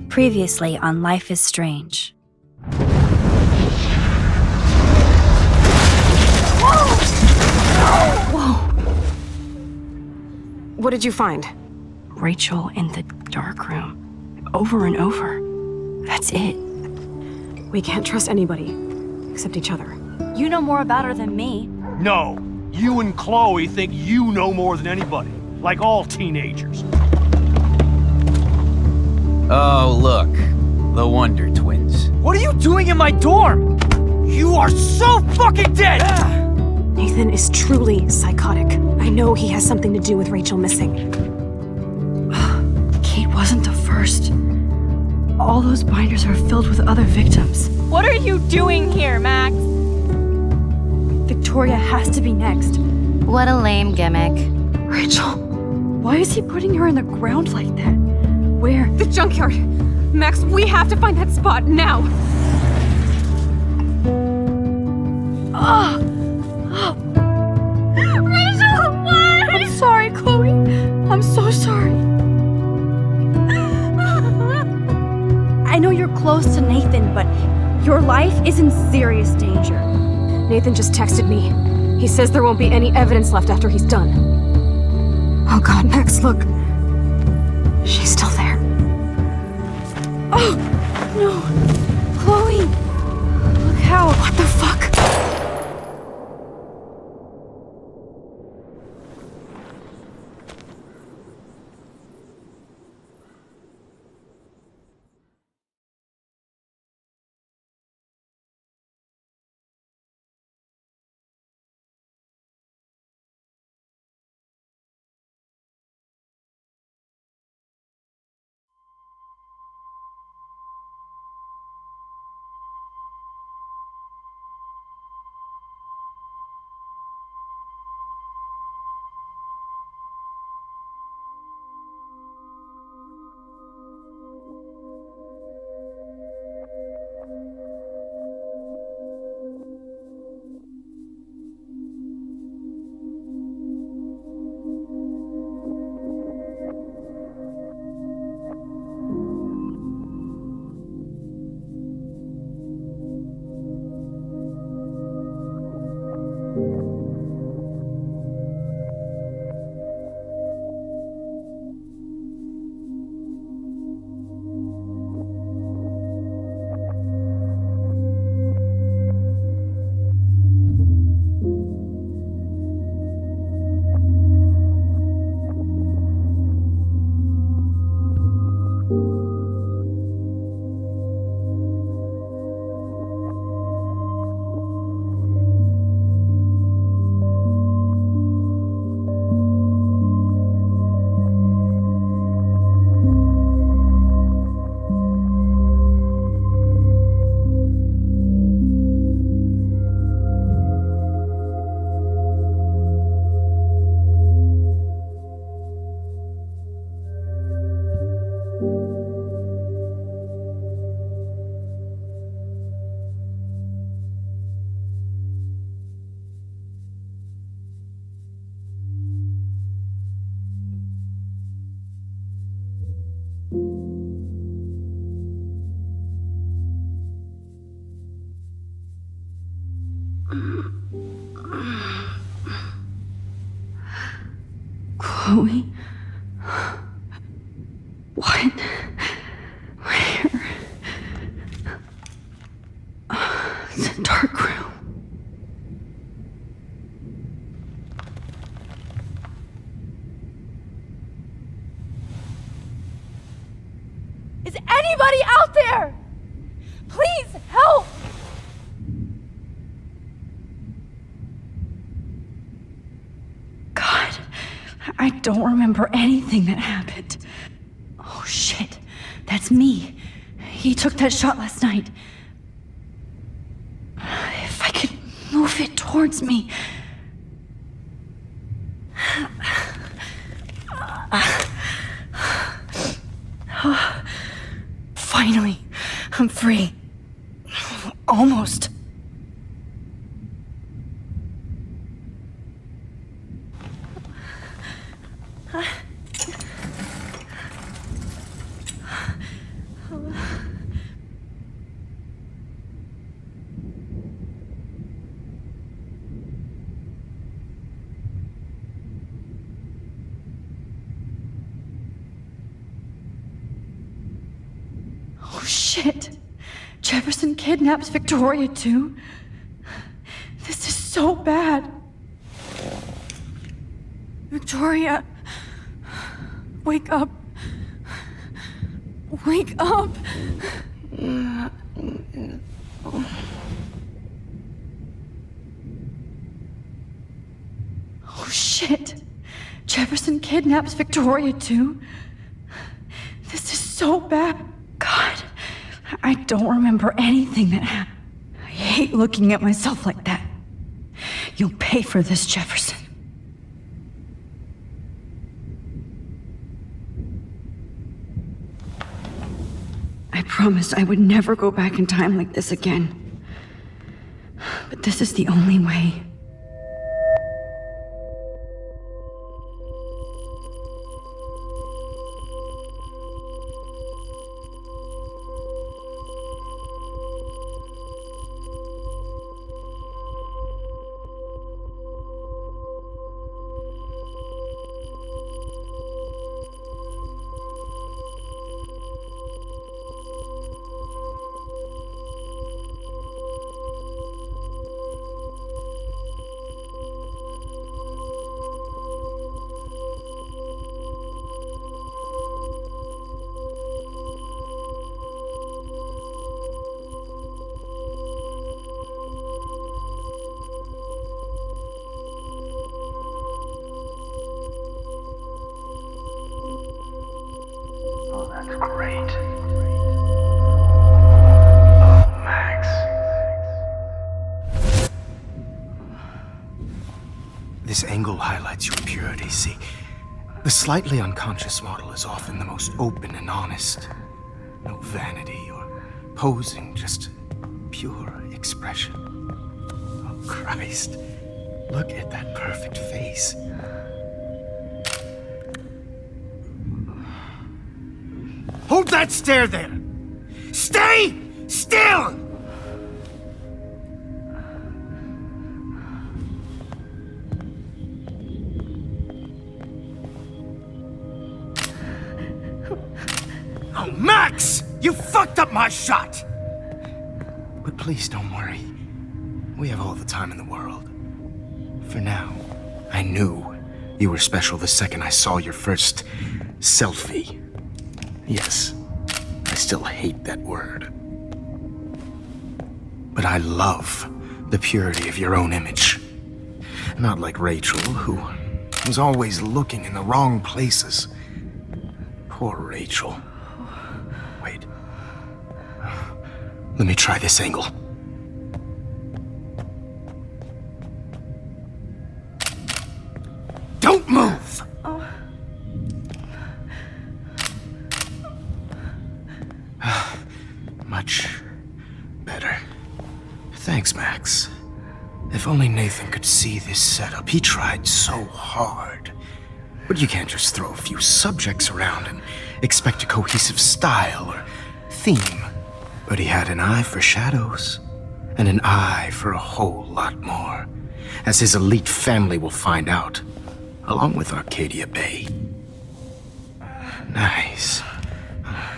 Previously on Life is Strange. Whoa! What did you find? Rachel in the dark room. Over and over. That's it. We can't trust anybody, except each other. You know more about her than me. No. You and Chloe think you know more than anybody. Like all teenagers. Oh, look. The Wonder Twins. What are you doing in my dorm? You are so fucking dead! Nathan is truly psychotic. I know he has something to do with Rachel missing. Kate wasn't the first. All those binders are filled with other victims. What are you doing here, Max? Victoria has to be next. What a lame gimmick. Rachel, why is he putting her in the ground like that? Where? The junkyard! Max, we have to find that spot now! Rachel, what? I'm sorry, Chloe. I'm so sorry. I know you're close to Nathan, but your life is in serious danger. Nathan just texted me. He says there won't be any evidence left after he's done. Oh god, Max, look. She's still there. Oh, no. Chloe. Look how. What the fuck? Chloe? What? Where? It's a dark room. Is anybody out there? Please help! God, I don't remember anything that happened. Oh shit, that's me. He took that shot last night. If I could move it towards me. Finally, I'm free. Almost. shit. Jefferson kidnaps Victoria too? This is so bad. Victoria, wake up. Wake up. Oh shit. Jefferson kidnaps Victoria too? This is so bad. God, I don't remember anything that happened. I hate looking at myself like that. You'll pay for this, Jefferson. I promised I would never go back in time like this again. But this is the only way. Great. Oh, Max. This angle highlights your purity, see? The slightly unconscious model is often the most open and honest. No vanity or posing, just pure expression. Oh, Christ. Look at that perfect face. Hold that stare there! Stay still! Oh, Max! You fucked up my shot! But please don't worry. We have all the time in the world. For now, I knew you were special the second I saw your first selfie. Yes, I still hate that word. But I love the purity of your own image. Not like Rachel, who was always looking in the wrong places. Poor Rachel. Wait. Let me try this angle. Don't move! Much better. Thanks, Max. If only Nathan could see this setup. He tried so hard. But you can't just throw a few subjects around and expect a cohesive style or theme. But he had an eye for shadows, and an eye for a whole lot more, as his elite family will find out, along with Arcadia Bay. Nice.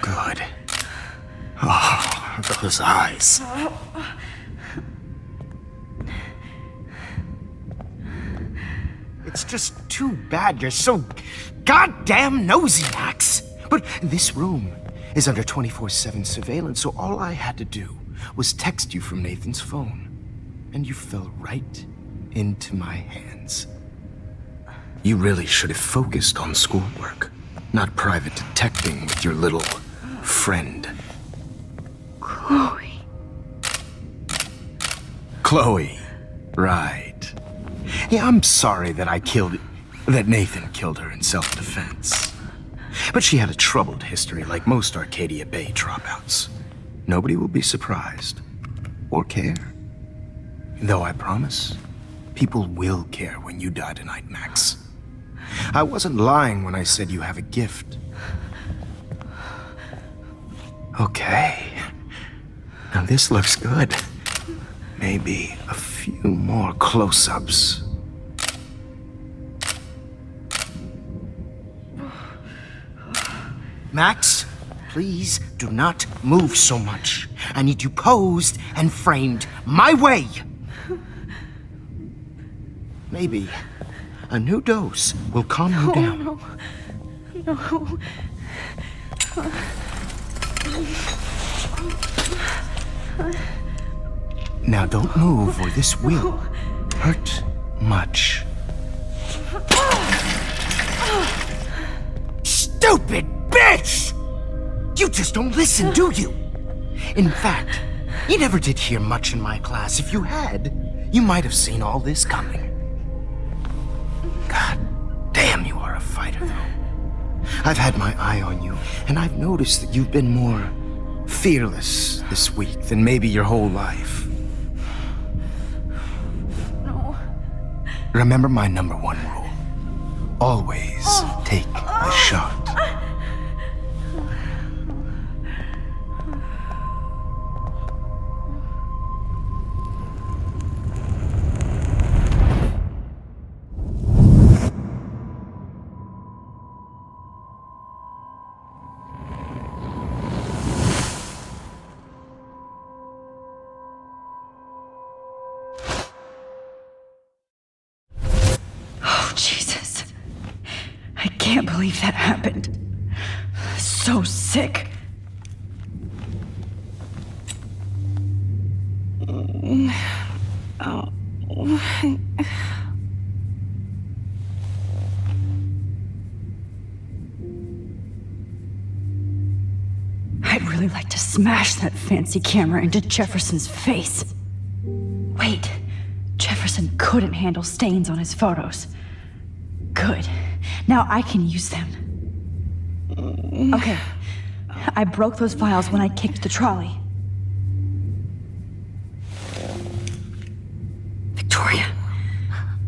Good. Oh, those eyes. It's just too bad you're so goddamn nosy, Max. But this room is under 24/7 surveillance, so all I had to do was text you from Nathan's phone. And you fell right into my hands. You really should have focused on schoolwork, not private detecting with your little friend. Chloe. Chloe, right. Yeah, I'm sorry that that Nathan killed her in self-defense. But she had a troubled history like most Arcadia Bay dropouts. Nobody will be surprised. Or care. Though I promise, people will care when you die tonight, Max. I wasn't lying when I said you have a gift. Okay. Now this looks good. Maybe a few more close-ups. Max, Please do not move so much. I need you posed and framed my way. Maybe a new dose will calm you down. No. Now don't move or this will hurt much. Stupid bitch! You just don't listen, do you? In fact, you never did hear much in my class. If you had, you might have seen all this coming. God damn, you are a fighter, though. I've had my eye on you, and I've noticed that you've been more fearless this week than maybe your whole life. No. Remember my number one rule. Always take a shot. Oh, Jesus. I can't believe that happened. So sick. I'd really like to smash that fancy camera into Jefferson's face. Wait, Jefferson couldn't handle stains on his photos. Good. Now I can use them. Okay. I broke those files when I kicked the trolley. Victoria.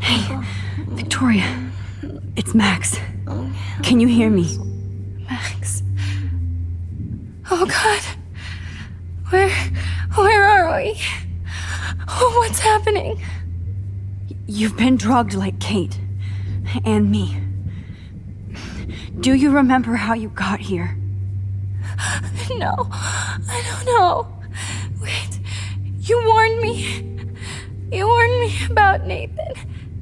Hey, Victoria. It's Max. Can you hear me? Max. Oh God. Where are we? Oh, what's happening? You've been drugged like Kate. And me. Do you remember how you got here? No, I don't know. Wait, you warned me. You warned me about Nathan.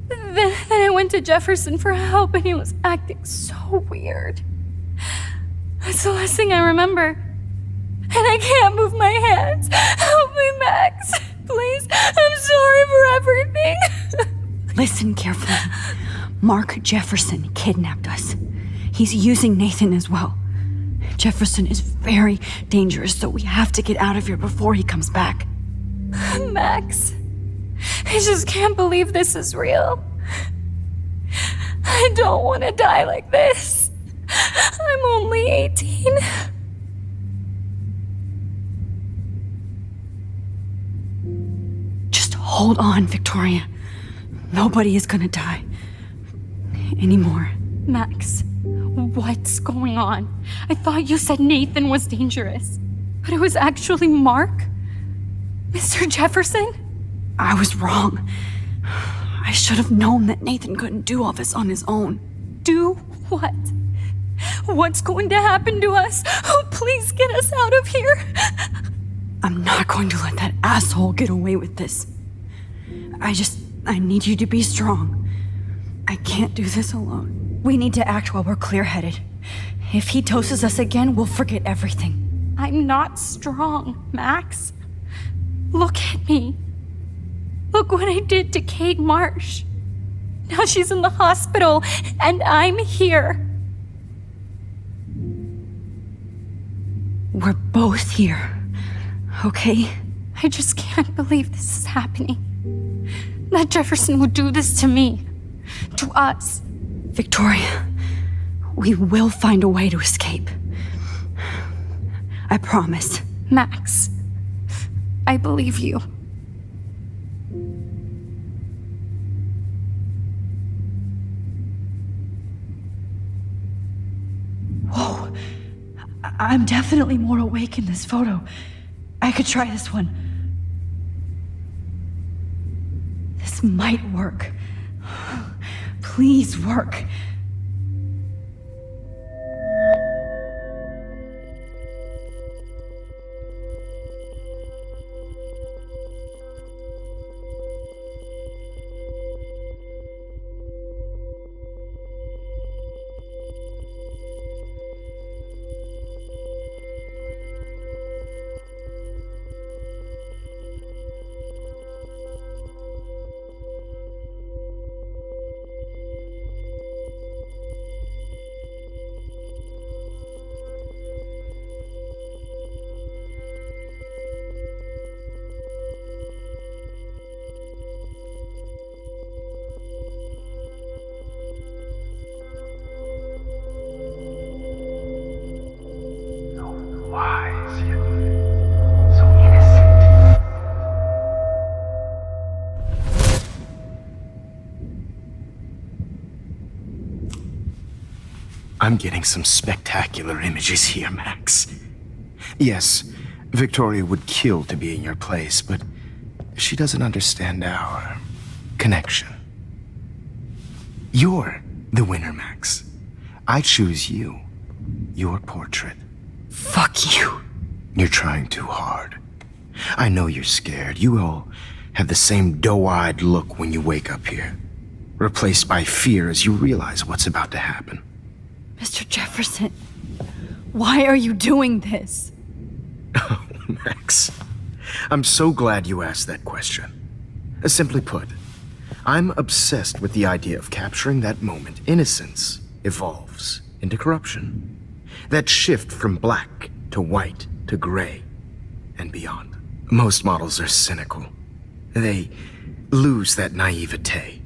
Then I went to Jefferson for help and he was acting so weird. That's the last thing I remember. And I can't move my hands. Help me, Max. Please, I'm sorry for everything. Listen carefully. Mark Jefferson kidnapped us. He's using Nathan as well. Jefferson is very dangerous, so we have to get out of here before he comes back. Max, I just can't believe this is real. I don't want to die like this. I'm only 18. Just hold on, Victoria. Nobody is gonna die. Anymore. Max, what's going on? I thought you said Nathan was dangerous, but it was actually Mark? Mr. Jefferson? I was wrong. I should have known that Nathan couldn't do all this on his own. Do what? What's going to happen to us? Oh, please get us out of here. I'm not going to let that asshole get away with this. I need you to be strong. I can't do this alone. We need to act while we're clear-headed. If he doses us again, we'll forget everything. I'm not strong, Max. Look at me. Look what I did to Kate Marsh. Now she's in the hospital, and I'm here. We're both here, okay? I just can't believe this is happening. That Jefferson would do this to me. To us. Victoria, we will find a way to escape. I promise. Max, I believe you. Whoa. I'm definitely more awake in this photo. I could try this one. This might work. Please work. yet so innocent. I'm getting some spectacular images here, Max. Yes, Victoria would kill to be in your place, but she doesn't understand our connection. You're the winner, Max. I choose you. Your portrait. Fuck you. You're trying too hard. I know you're scared. You all have the same doe-eyed look when you wake up here, replaced by fear as you realize what's about to happen. Mr. Jefferson, why are you doing this? Oh, Max. I'm so glad you asked that question. Simply put, I'm obsessed with the idea of capturing that moment innocence evolves into corruption. That shift from black to white to gray and beyond. Most models are cynical. They lose that naivete.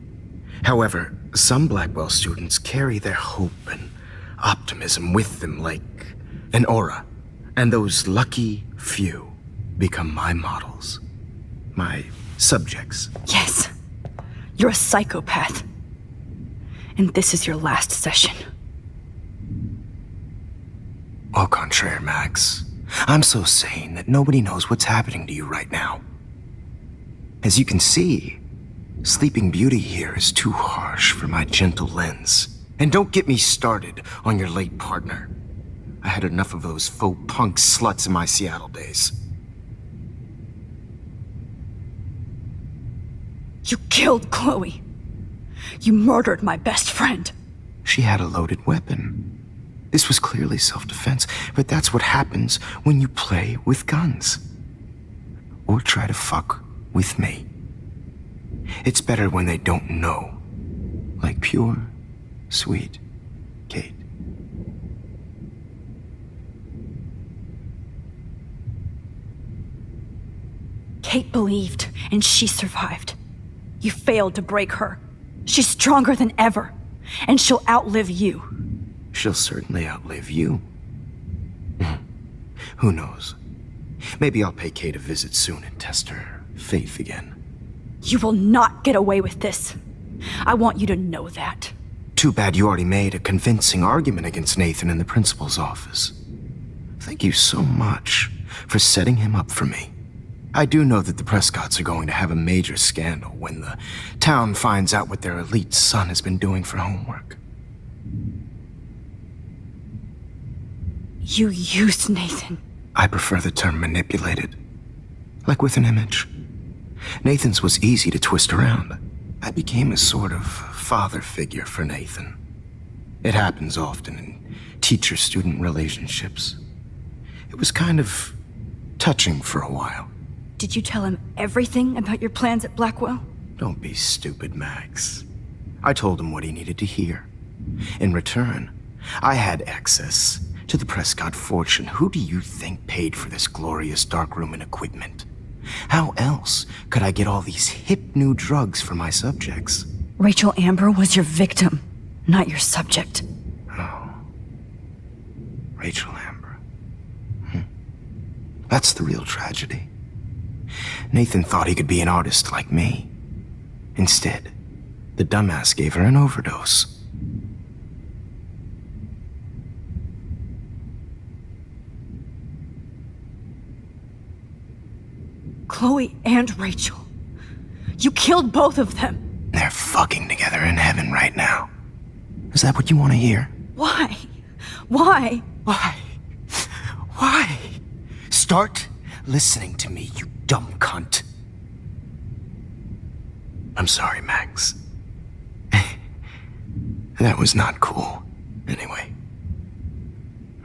However, some Blackwell students carry their hope and optimism with them like an aura. And those lucky few become my models. My subjects. Yes, you're a psychopath. And this is your last session. Au contraire, Max. I'm so sane that nobody knows what's happening to you right now. As you can see, Sleeping Beauty here is too harsh for my gentle lens. And don't get me started on your late partner. I had enough of those faux punk sluts in my Seattle days. You killed Chloe. You murdered my best friend. She had a loaded weapon. This was clearly self-defense, but that's what happens when you play with guns. Or try to fuck with me. It's better when they don't know. Like pure, sweet Kate. Kate believed, and she survived. You failed to break her. She's stronger than ever, and she'll outlive you. She'll certainly outlive you. Who knows? Maybe I'll pay Kate a visit soon and test her faith again. You will not get away with this. I want you to know that. Too bad you already made a convincing argument against Nathan in the principal's office. Thank you so much for setting him up for me. I do know that the Prescotts are going to have a major scandal when the town finds out what their elite son has been doing for homework. You used Nathan. I prefer the term manipulated. Like with an image. Nathan's was easy to twist around. I became a sort of father figure for Nathan. It happens often in teacher-student relationships. It was kind of touching for a while. Did you tell him everything about your plans at Blackwell? Don't be stupid, Max. I told him what he needed to hear. In return, I had access to the Prescott fortune. Who do you think paid for this glorious darkroom and equipment? How else could I get all these hip new drugs for my subjects? Rachel Amber was your victim, not your subject. Oh. Rachel Amber. That's the real tragedy. Nathan thought he could be an artist like me. Instead, the dumbass gave her an overdose. Chloe and Rachel. You killed both of them. They're fucking together in heaven right now. Is that what you want to hear? Why? Why? Why? Why? Start listening to me, you dumb cunt. I'm sorry, Max. That was not cool. Anyway,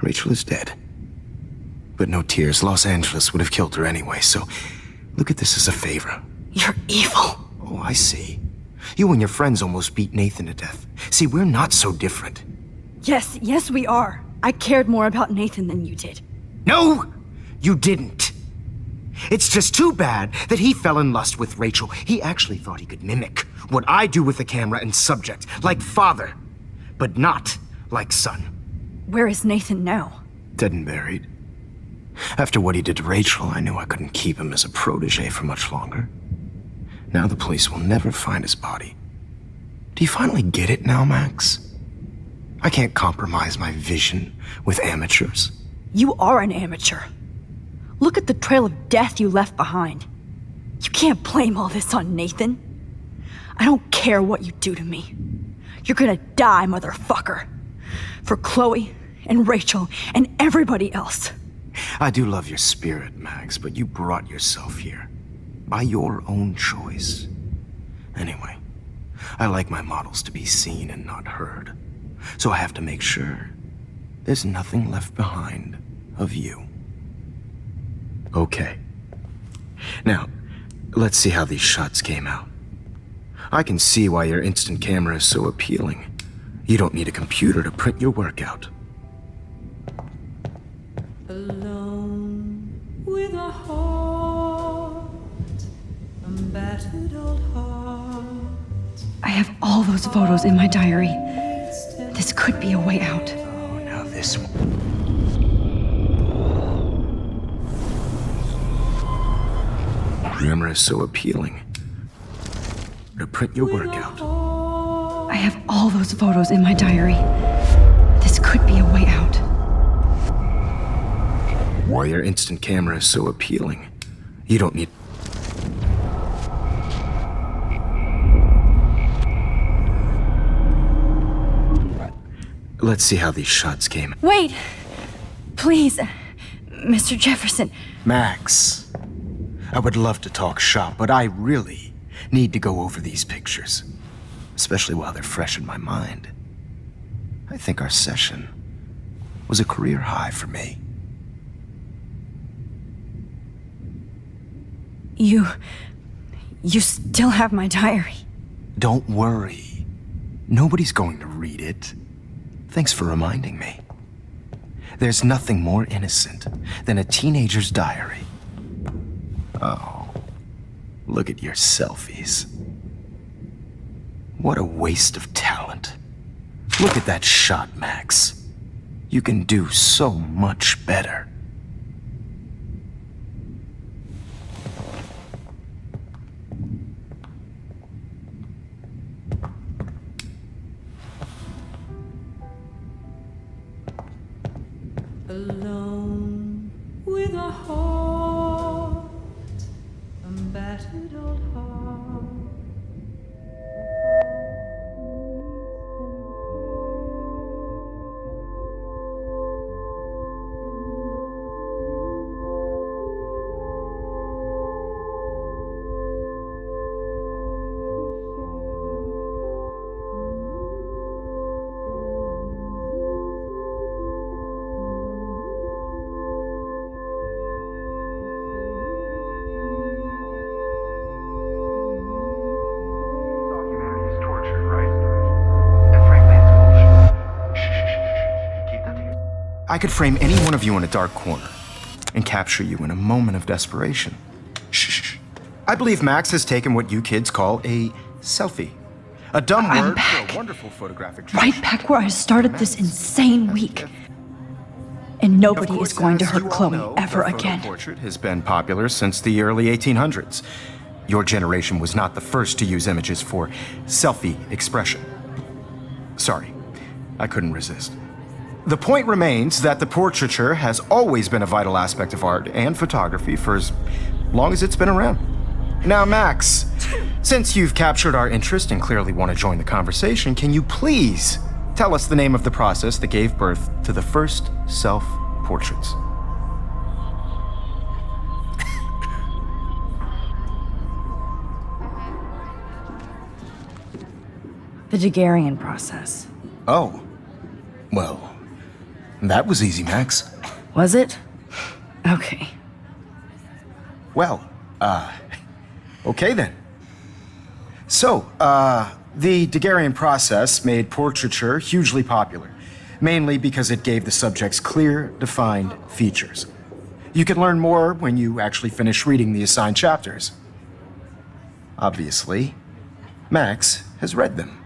Rachel is dead. But no tears. Los Angeles would have killed her anyway, so look at this as a favor. You're evil. Oh, I see. You and your friends almost beat Nathan to death. See, we're not so different. Yes, we are. I cared more about Nathan than you did. No, you didn't. It's just too bad that he fell in lust with Rachel. He actually thought he could mimic what I do with the camera and subject, like father, but not like son. Where is Nathan now? Dead and buried. After what he did to Rachel, I knew I couldn't keep him as a protege for much longer. Now the police will never find his body. Do you finally get it now, Max? I can't compromise my vision with amateurs. You are an amateur. Look at the trail of death you left behind. You can't blame all this on Nathan. I don't care what you do to me. You're gonna die, motherfucker. For Chloe and Rachel and everybody else. I do love your spirit, Max, but you brought yourself here. By your own choice. Anyway, I like my models to be seen and not heard. So I have to make sure there's nothing left behind of you. Okay. Now, let's see how these shots came out. I can see why your instant camera is so appealing. You don't need a computer to print your work out. Alone with a heart, a battered old heart. I have all those photos in my diary. This could be a way out. Oh, now this one. Camera is so appealing. To print your work out. I have all those photos in my diary. This could be a way out. Why your instant camera is so appealing. You don't need... Let's see how these shots came. Wait! Please, Mr. Jefferson. Max, I would love to talk shop, but I really need to go over these pictures. Especially while they're fresh in my mind. I think our session was a career high for me. You still have my diary. Don't worry. Nobody's going to read it. Thanks for reminding me. There's nothing more innocent than a teenager's diary. Oh, look at your selfies. What a waste of talent. Look at that shot, Max. You can do so much better. Alone with a heart, a battered old heart. I could frame any one of you in a dark corner and capture you in a moment of desperation. Shh. I believe Max has taken what you kids call a selfie. A dumb word for a wonderful photographic Right back where I started this insane week. And nobody is going to hurt Chloe ever again. The portrait has been popular since the early 1800s. Your generation was not the first to use images for selfie expression. Sorry, I couldn't resist. The point remains that the portraiture has always been a vital aspect of art and photography for as long as it's been around. Now, Max, since you've captured our interest and clearly want to join the conversation, can you please tell us the name of the process that gave birth to the first self-portraits? The Daguerrean process. Oh, well, that was easy, Max. Was it? Okay. Well, okay then. So, the Daguerrean process made portraiture hugely popular, mainly because it gave the subjects clear, defined features. You can learn more when you actually finish reading the assigned chapters. Obviously, Max has read them.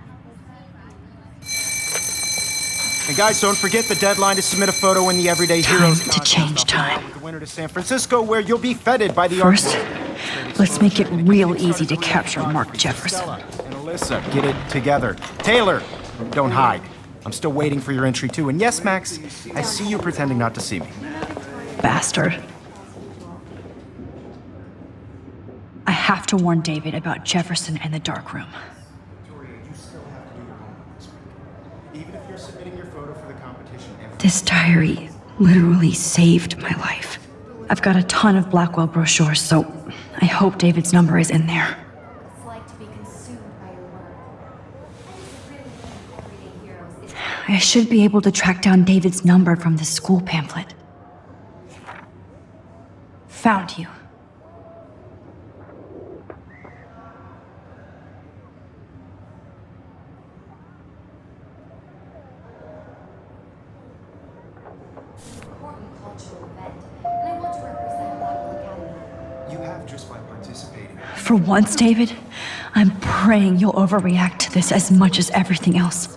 And guys, don't forget the deadline to submit a photo in the Everyday Time Heroes to contest. change I'll be time. out with the winner to San Francisco, where you'll be feted by the First, art. let's make it real easy to capture Mark Jefferson. Stella and Alyssa, get it together. Taylor, don't hide. I'm still waiting for your entry too. And yes, Max, I see you pretending not to see me. Bastard. I have to warn David about Jefferson and the dark room. Even if you're submitting your photo for the competition, This diary literally saved my life. I've got a ton of Blackwell brochures, so I hope David's number is in there. It's like to be consumed by your work. Everyday Heroes is I should be able to track down David's number from the school pamphlet. Found you. important cultural event, and I want to represent Blackwell Academy. you have just by participating. For once, David, I'm praying you'll overreact to this as much as everything else.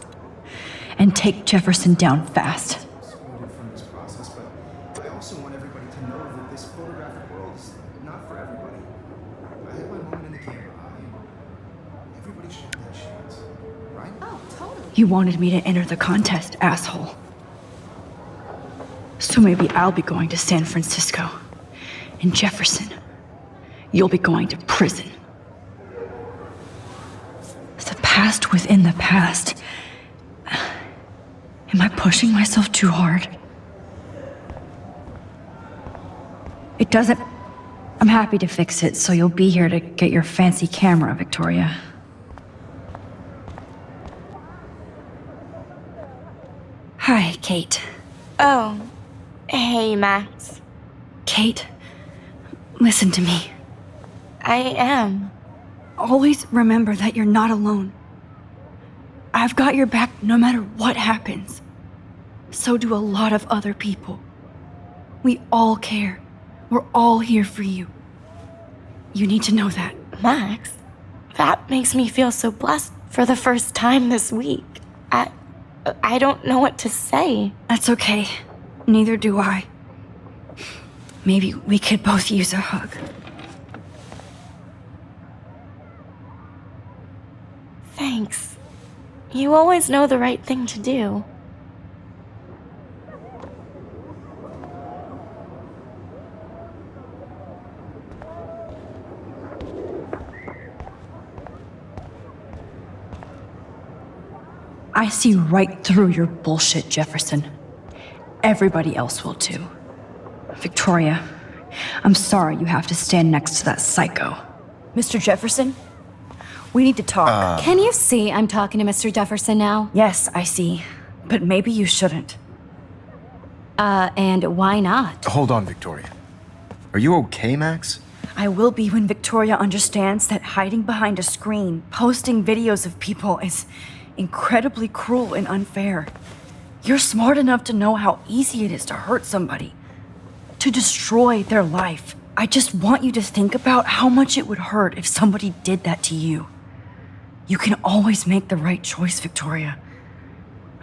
And take Jefferson down fast. Excluded from this process, but I also want everybody to know that this photographic world is not for everybody. I had my moment in the camera eye. Everybody should have that chance, right? Oh, totally. You wanted me to enter the contest, asshole. So maybe I'll be going to San Francisco. And Jefferson, you'll be going to prison. The past within the past. Am I pushing myself too hard? It doesn't... I'm happy to fix it, so you'll be here to get your fancy camera, Victoria. Hi, Kate. Oh, hey, Max. Kate, listen to me. I am. Always remember that you're not alone. I've got your back no matter what happens. So do a lot of other people. We all care. We're all here for you. You need to know that. Max, that makes me feel so blessed for the first time this week. I don't know what to say. That's okay. Neither do I. Maybe we could both use a hug. Thanks. You always know the right thing to do. I see right through your bullshit, Jefferson. Everybody else will too. Victoria, I'm sorry you have to stand next to that psycho. Mr. Jefferson, we need to talk. Can you see I'm talking to Mr. Jefferson now? Yes, I see. But maybe you shouldn't. And why not? Hold on, Victoria. Are you okay, Max? I will be when Victoria understands that hiding behind a screen, posting videos of people is incredibly cruel and unfair. You're smart enough to know how easy it is to hurt somebody, to destroy their life. I just want you to think about how much it would hurt if somebody did that to you. You can always make the right choice, Victoria.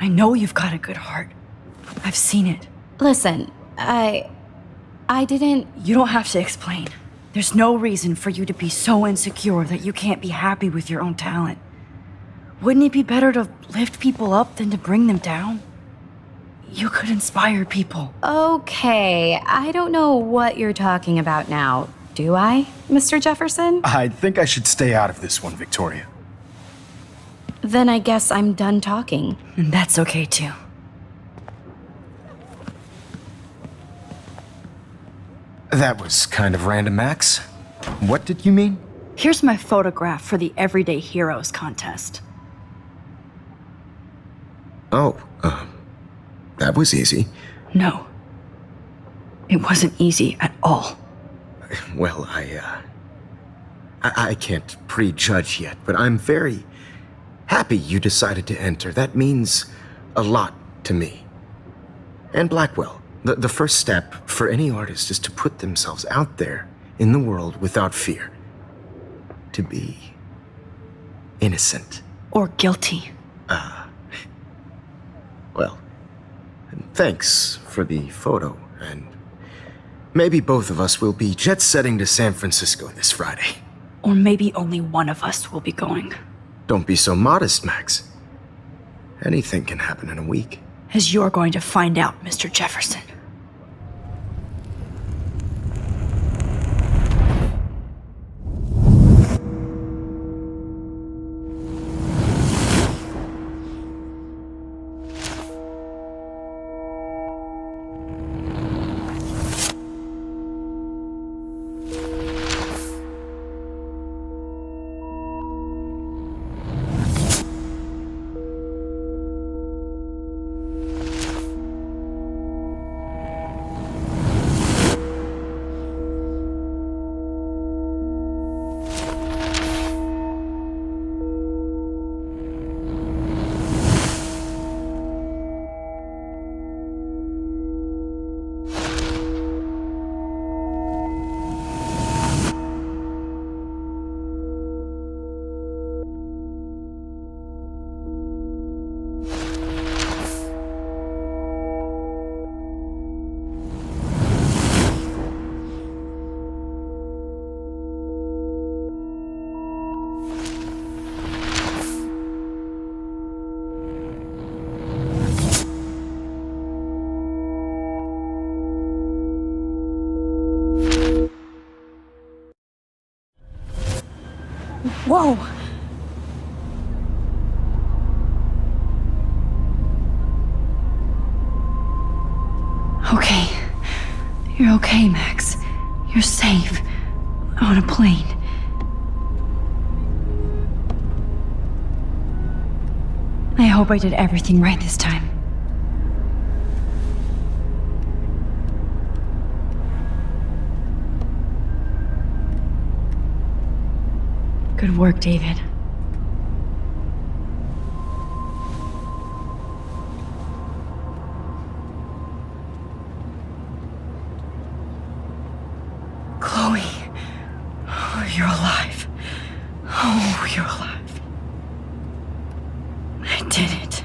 I know you've got a good heart. I've seen it. Listen, I didn't... You don't have to explain. There's no reason for you to be so insecure that you can't be happy with your own talent. Wouldn't it be better to lift people up than to bring them down? You could inspire people. Okay, I don't know what you're talking about now. Do I, Mr. Jefferson? I think I should stay out of this one, Victoria. Then I guess I'm done talking. And that's okay too. That was kind of random, Max. What did you mean? Here's my photograph for the Everyday Heroes contest. Oh, that was easy. No. It wasn't easy at all. Well, I can't prejudge yet, but I'm very happy you decided to enter. That means a lot to me. And Blackwell. The first step for any artist is to put themselves out there in the world without fear. To be innocent. Or guilty. Well, Thanks for the photo, and maybe both of us will be jet-setting to San Francisco this Friday. Or maybe only one of us will be going. Don't be so modest, Max. Anything can happen in a week. As you're going to find out, Mr. Jefferson. Whoa! Okay. You're okay, Max. You're safe. On a plane. I hope I did everything right this time. Good work, David. Chloe. Oh, you're alive. Oh, you're alive. I did it.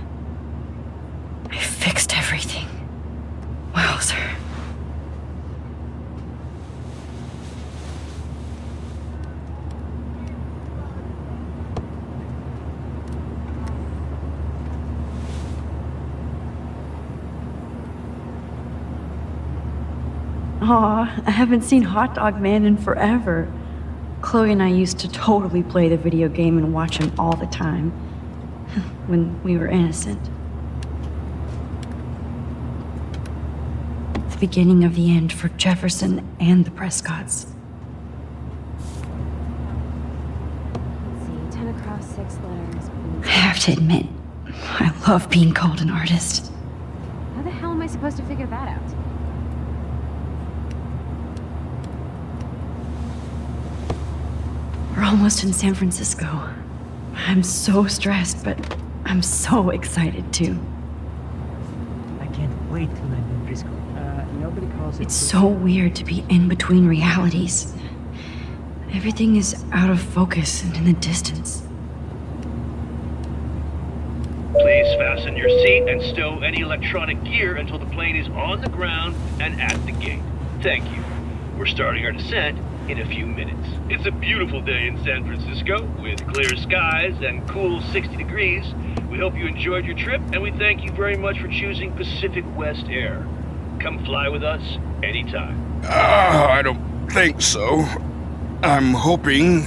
I fixed everything. Wowzer. Aw, I haven't seen Hot Dog Man in forever. Chloe and I used to totally play the video game and watch him all the time. When we were innocent. The beginning of the end for Jefferson and the Prescotts. Let's see, 10 across 6 letters. I have to admit, I love being called an artist. How the hell am I supposed to figure that out? We're almost in San Francisco. I'm so stressed, but I'm so excited too. I can't wait till I'm in Frisco. Nobody calls it. It's so weird to be in between realities. Everything is out of focus and in the distance. Please fasten your seat and stow any electronic gear until the plane is on the ground and at the gate. Thank you. We're starting our descent in a few minutes. It's a beautiful day in San Francisco with clear skies and cool 60 degrees. We hope you enjoyed your trip, and we thank you very much for choosing Pacific West Air. Come fly with us anytime. I don't think so. I'm hoping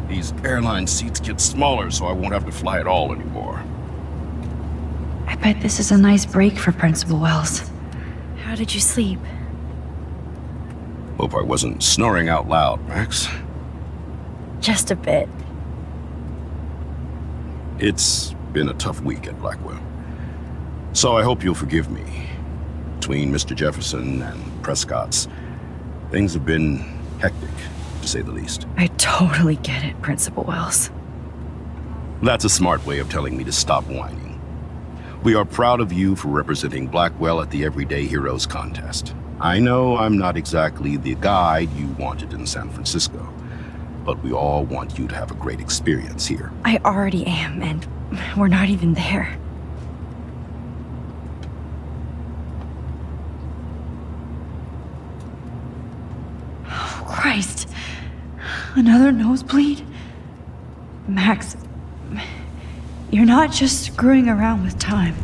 these airline seats get smaller so I won't have to fly at all anymore. I bet this is a nice break for Principal Wells. How did you sleep? Hope I wasn't snoring out loud, Max. Just a bit. It's been a tough week at Blackwell. So I hope you'll forgive me. Between Mr. Jefferson and Prescott's, things have been hectic, to say the least. I totally get it, Principal Wells. That's a smart way of telling me to stop whining. We are proud of you for representing Blackwell at the Everyday Heroes contest. I know I'm not exactly the guide you wanted in San Francisco, but we all want you to have a great experience here. I already am, and we're not even there. Christ! Another nosebleed? Max, you're not just screwing around with time.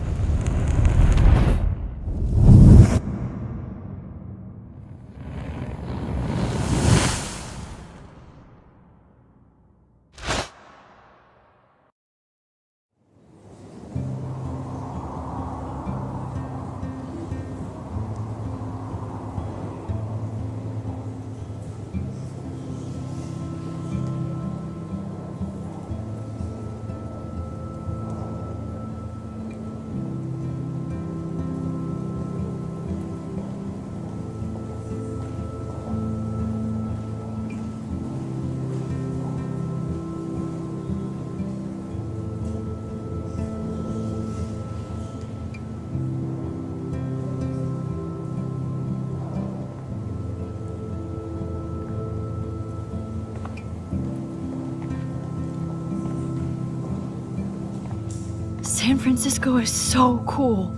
San Francisco is so cool.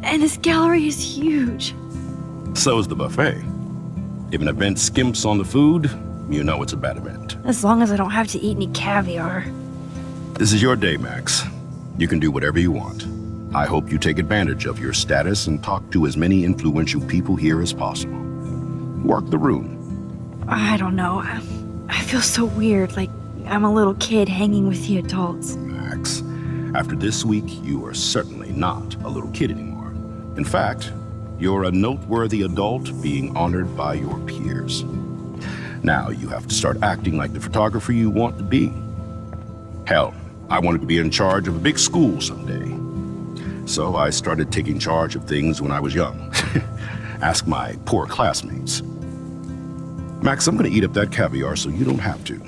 And this gallery is huge. So is the buffet. If an event skimps on the food, you know it's a bad event. As long as I don't have to eat any caviar. This is your day, Max. You can do whatever you want. I hope you take advantage of your status and talk to as many influential people here as possible. Work the room. I don't know. I feel so weird, like I'm a little kid hanging with the adults. Max, after this week, you are certainly not a little kid anymore. In fact, you're a noteworthy adult being honored by your peers. Now you have to start acting like the photographer you want to be. Hell, I wanted to be in charge of a big school someday. So I started taking charge of things when I was young. Ask my poor classmates. Max, I'm gonna eat up that caviar so you don't have to.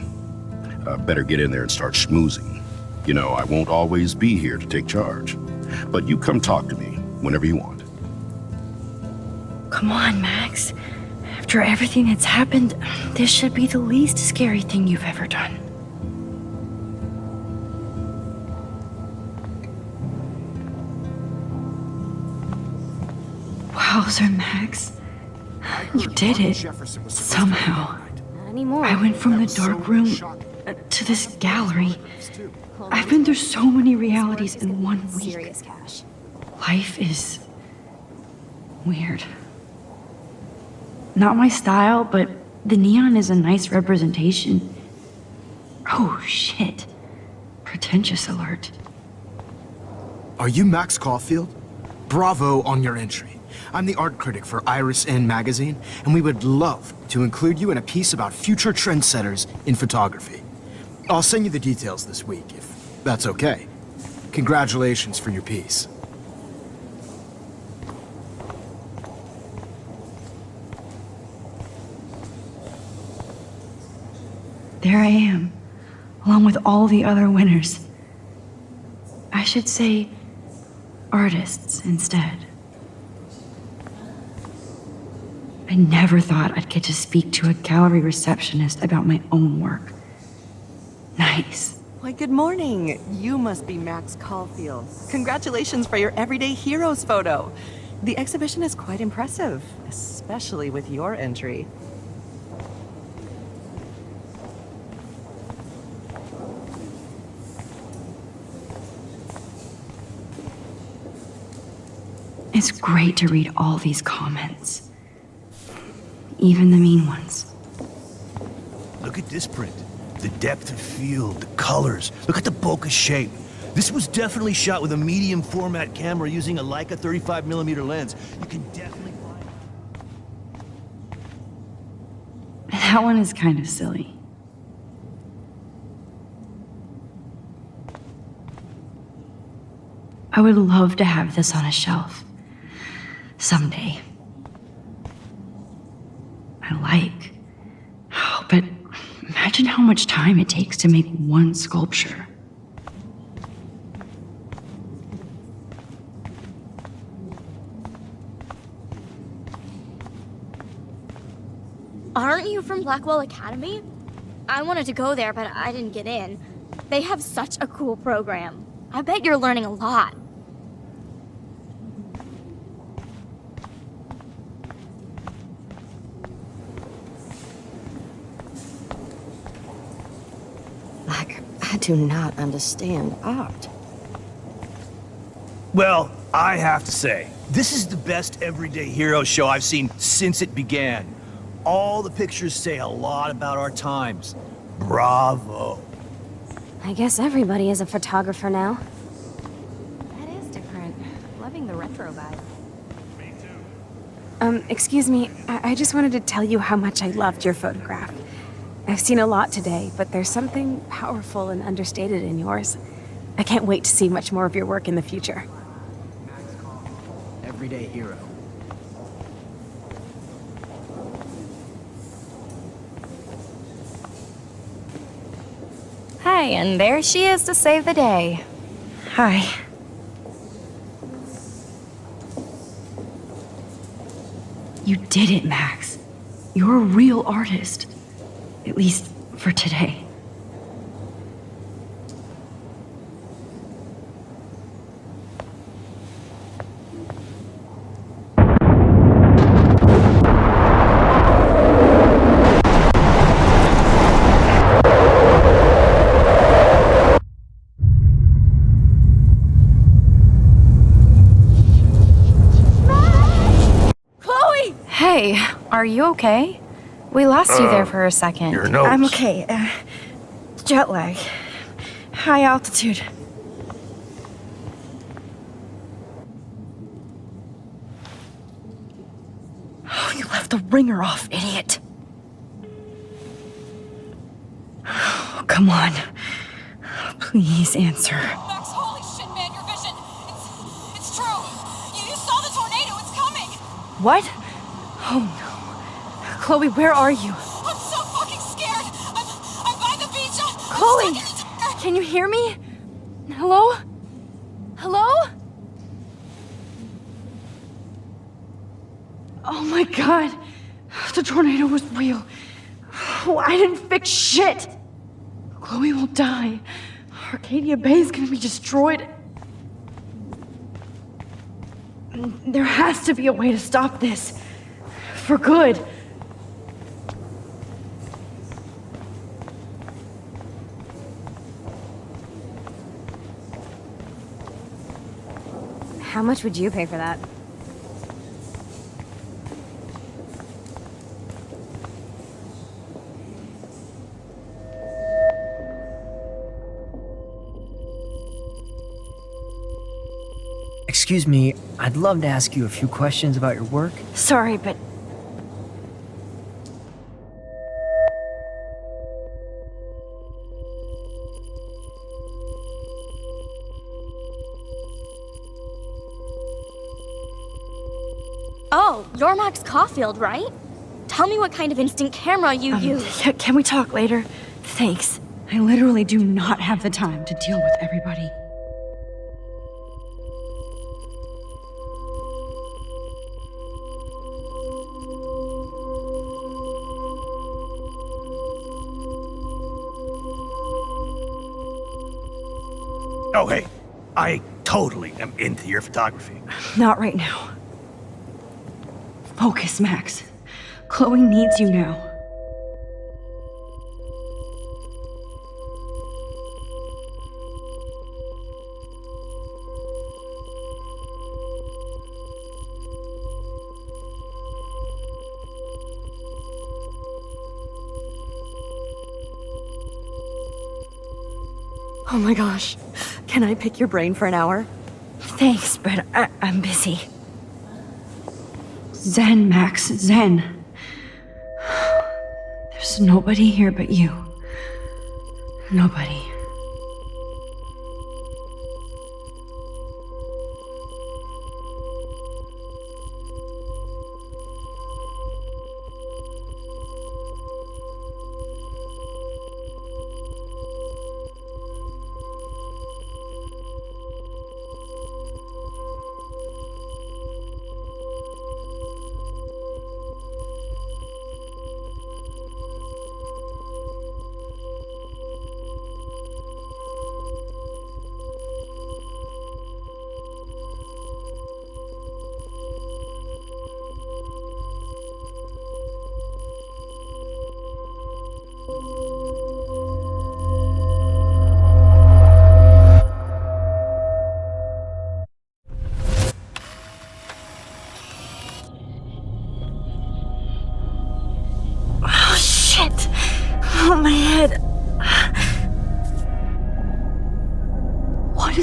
Better get in there and start schmoozing. You know, I won't always be here to take charge. But you come talk to me whenever you want. Come on, Max. After everything that's happened, this should be the least scary thing you've ever done. Wowzer, Max. You did it. Somehow. Not anymore. I went from the dark room to this gallery. I've been through so many realities in 1 week. Serious cash. Life is weird. Not my style, but the neon is a nice representation. Oh, shit. Pretentious alert. Are you Max Caulfield? Bravo on your entry. I'm the art critic for Iris N magazine, and we would love to include you in a piece about future trendsetters in photography. I'll send you the details this week, if that's okay. Congratulations for your piece. There I am, along with all the other winners. I should say artists instead. I never thought I'd get to speak to a gallery receptionist about my own work. Nice. Why, good morning. You must be Max Caulfield. Congratulations for your Everyday Heroes photo. The exhibition is quite impressive, especially with your entry. It's great to read all these comments. Even the mean ones. Look at this print. The depth of field, the colors. Look at the bokeh shape. This was definitely shot with a medium format camera using a Leica 35mm lens. You can definitely find... That one is kind of silly. I would love to have this on a shelf. Someday. I like. Oh, but imagine how much time it takes to make one sculpture. Aren't you from Blackwell Academy? I wanted to go there, but I didn't get in. They have such a cool program. I bet you're learning a lot. do not understand art. Well, I have to say, this is the best Everyday Hero show I've seen since it began. All the pictures say a lot about our times. Bravo. I guess everybody is a photographer now. That is different. Loving the retro vibe. Excuse me. I just wanted to tell you how much I loved your photograph. I've seen a lot today, but there's something powerful and understated in yours. I can't wait to see much more of your work in the future. Everyday Hero. Hi, and there she is to save the day. Hi. You did it, Max. You're a real artist. At least for today. Chloe! Hey, are you okay? We lost you there for a second. Your nose. I'm okay. Jet lag. High altitude. Oh, you left the ringer off, idiot. Oh, come on. Please answer. Max, holy shit, man, your vision. It's true. You saw the tornado. It's coming. What? Oh no. Chloe, where are you? I'm so fucking scared. I'm by the beach. Chloe! Can you hear me? Hello? Hello? Oh my god. The tornado was real. Oh, I didn't fix shit. Chloe will die. Arcadia Bay is gonna be destroyed. There has to be a way to stop this. For good. How much would you pay for that? Excuse me, I'd love to ask you a few questions about your work. Sorry, but Oh, you're Max Caulfield, right? Tell me what kind of instant camera you use. Can we talk later? Thanks. I literally do not have the time to deal with everybody. Oh, hey, I totally am into your photography. Not right now. Focus, Max. Chloe needs you now. Oh my gosh. Can I pick your brain for an hour? Thanks, but I'm busy. Zen, Max, Zen. There's nobody here but you. Nobody.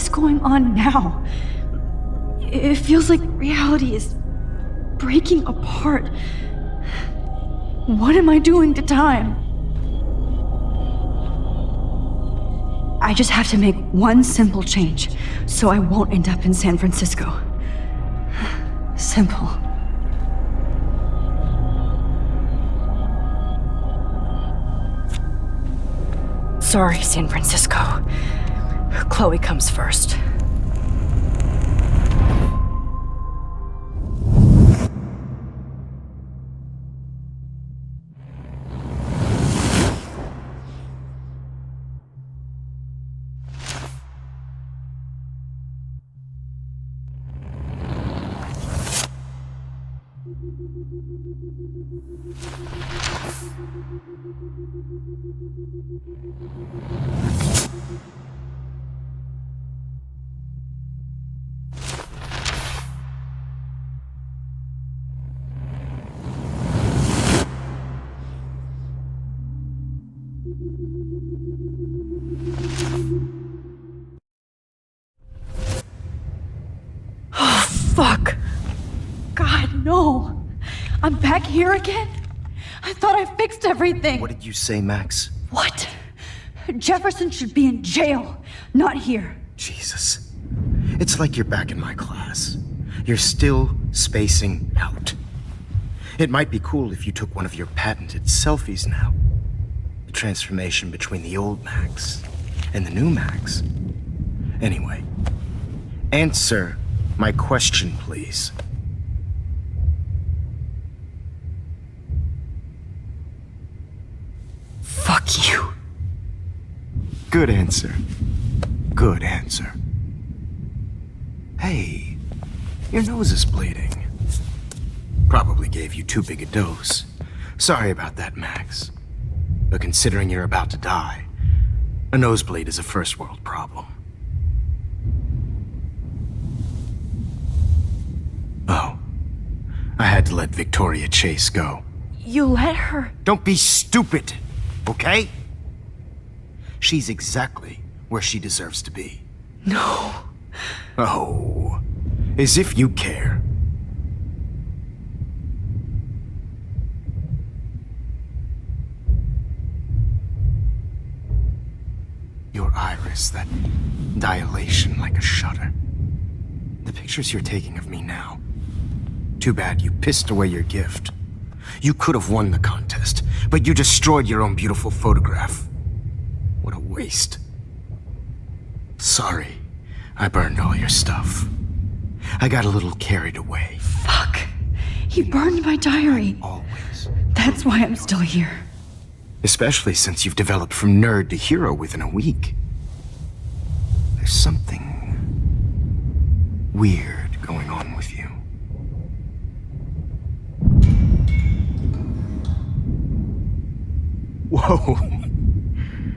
is going on now? It feels like reality is breaking apart. What am I doing to time? I just have to make one simple change so I won't end up in San Francisco. Simple. Sorry, San Francisco. Chloe comes first. Fuck. God, no. I'm back here again? I thought I fixed everything. What did you say, Max? What? Jefferson should be in jail, not here. Jesus. It's like you're back in my class. You're still spacing out. It might be cool if you took one of your patented selfies now. The transformation between the old Max and the new Max. Anyway, answer my question, please. Fuck you. Good answer. Good answer. Hey, your nose is bleeding. Probably gave you too big a dose. Sorry about that, Max. But considering you're about to die, a nosebleed is a first world problem. Oh, I had to let Victoria Chase go. You let her? Don't be stupid, okay? She's exactly where she deserves to be. No. Oh, as if you care. Your iris, that dilation like a shutter. The pictures you're taking of me now. Too bad you pissed away your gift. You could have won the contest, but you destroyed your own beautiful photograph. What a waste. Sorry, I burned all your stuff. I got a little carried away. Fuck. He burned my diary. Always. That's why I'm still here. Especially since you've developed from nerd to hero within a week. There's something weird going on with you. Whoa.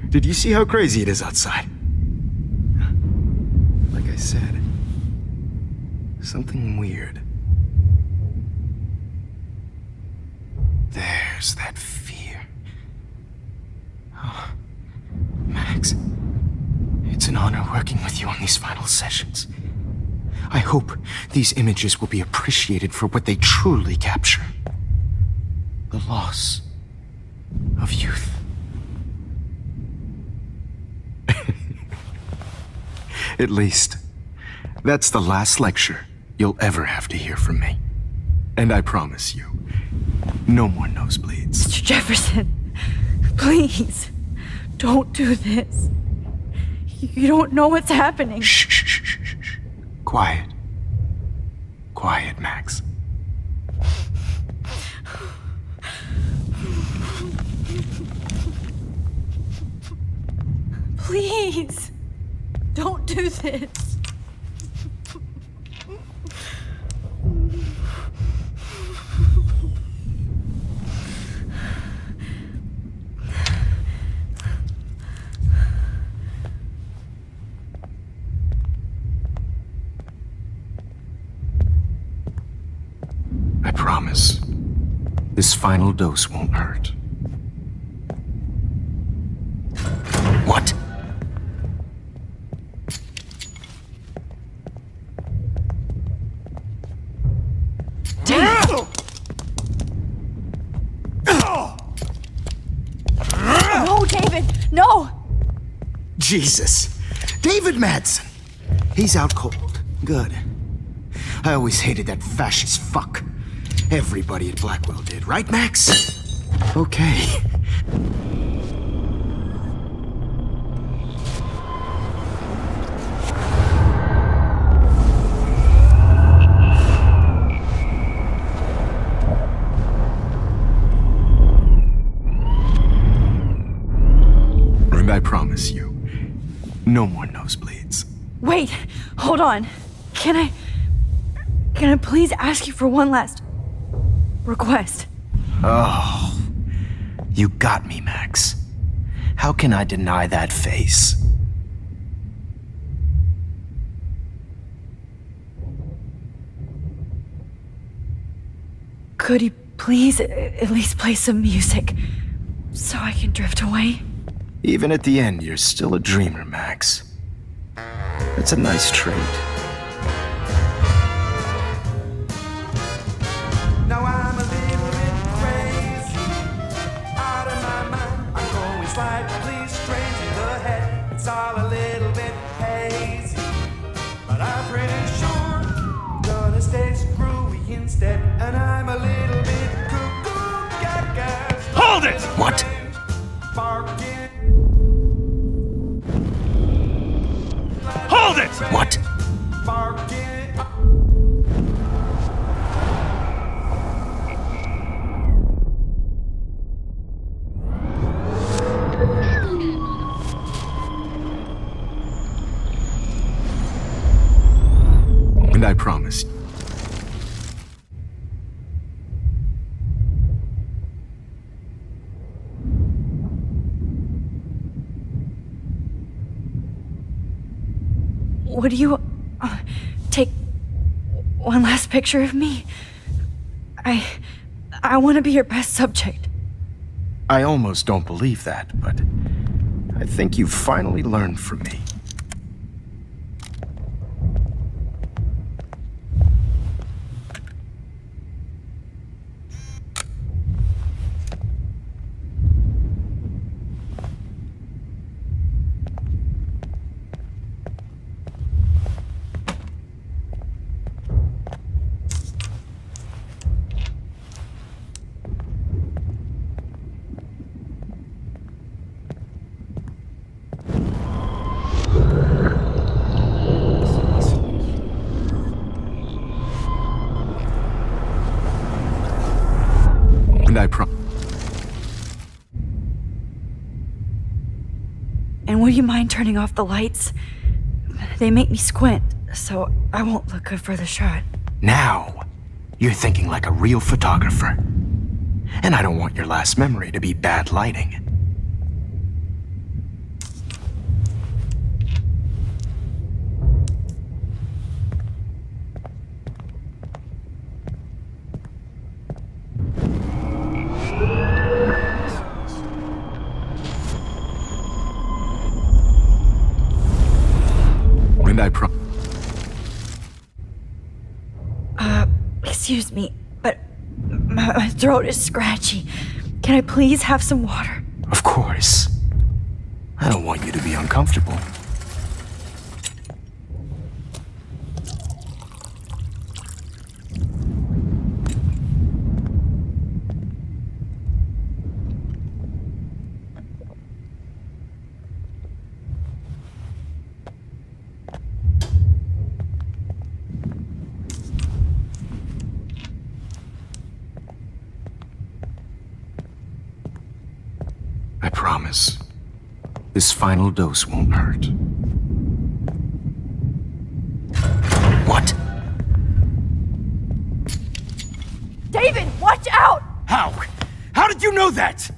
Did you see how crazy it is outside? Like I said, something weird. There's that fear. Oh, Max, it's an honor working with you on these final sessions. I hope these images will be appreciated for what they truly capture. The loss of youth. At least, that's the last lecture you'll ever have to hear from me. And I promise you, no more nosebleeds. Mr. Jefferson, please, don't do this. You don't know what's happening. Shh, shh, shh, shh, shh. Quiet. Quiet, Max. Please, don't do this. I promise, this final dose won't hurt. What? No! Jesus. David Madsen. He's out cold. Good. I always hated that fascist fuck. Everybody at Blackwell did, right, Max? Okay. And I promise you, no more nosebleeds. Wait, hold on. Can I please ask you for one last request? Oh, you got me, Max. How can I deny that face? Could you please at least play some music so I can drift away? Even at the end, you're still a dreamer, Max. It's a nice trait. Now I'm a little bit crazy, out of my mind. I'm going slightly strange in the head. It's all a little bit hazy, but I'm pretty sure I'm gonna stay screwy instead. And I'm a little bit cuckoo, gaga. Hold it! What? Hold it! What? And I promise. Would you take one last picture of me? I want to be your best subject. I almost don't believe that, but I think you've finally learned from me. And I promise. And would you mind turning off the lights? They make me squint, so I won't look good for the shot. Now, you're thinking like a real photographer. And I don't want your last memory to be bad lighting. And I excuse me, but my throat is scratchy. Can I please have some water? Of course. I don't want you to be uncomfortable. I promise. This final dose won't hurt. What? David, watch out! How? How did you know that?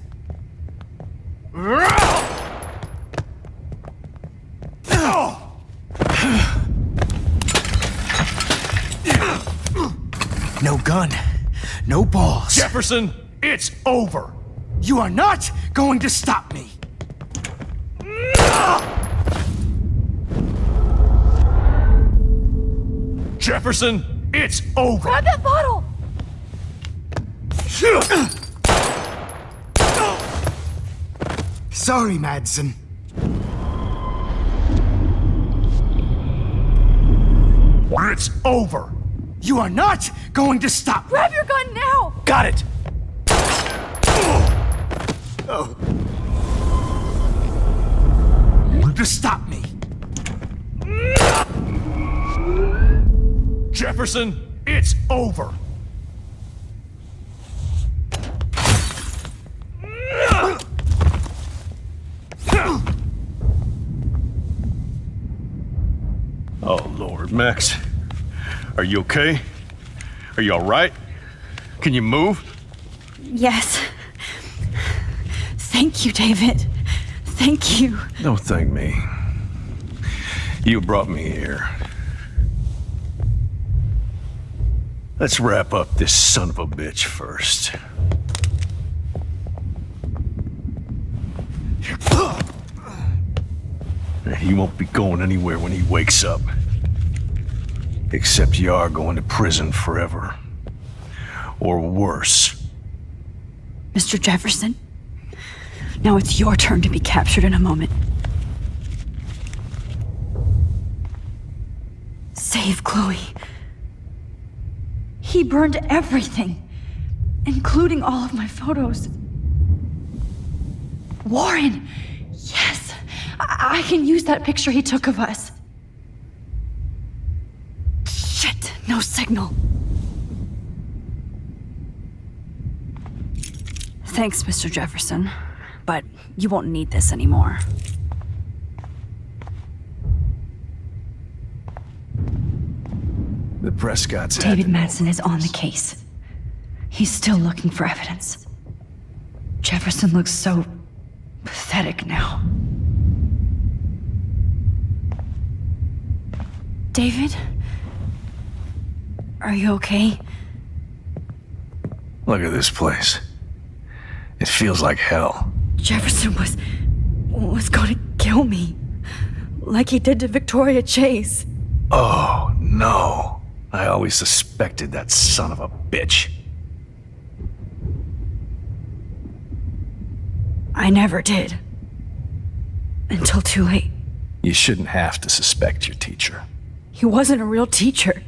No gun. No balls. Jefferson, it's over. You are not going to stop me. Jefferson, it's over. Grab that bottle! Sorry, Madsen. It's over. You are not going to stop. Grab your gun now! Got it. Oh. To stop me. Jefferson, it's over. Oh, Lord, Max. Are you okay? Are you all right? Can you move? Yes. Thank you, David. Thank you. Don't thank me. You brought me here. Let's wrap up this son of a bitch first. He won't be going anywhere when he wakes up. Except you are going to prison forever. Or worse. Mr. Jefferson, now it's your turn to be captured in a moment. Save Chloe. He burned everything, including all of my photos. Warren! Yes! I can use that picture he took of us. Shit! No signal. Thanks, Mr. Jefferson, but you won't need this anymore. The Prescott's David Madsen is on the case. He's still looking for evidence. Jefferson looks so pathetic now. David? Are you okay? Look at this place. It feels like hell. Jefferson was going to kill me. Like he did to Victoria Chase. Oh, no. I always suspected that son of a bitch. I never did. Until too late. You shouldn't have to suspect your teacher. He wasn't a real teacher.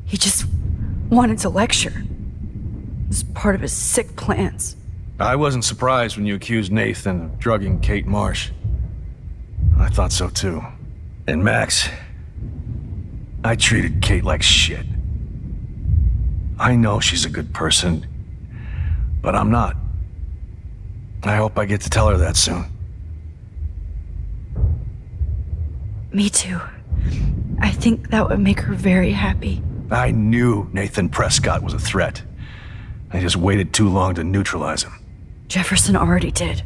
He just wanted to lecture. It was part of his sick plans. I wasn't surprised when you accused Nathan of drugging Kate Marsh. I thought so too. And Max, I treated Kate like shit. I know she's a good person, but I'm not. I hope I get to tell her that soon. Me too. I think that would make her very happy. I knew Nathan Prescott was a threat. I just waited too long to neutralize him. Jefferson already did.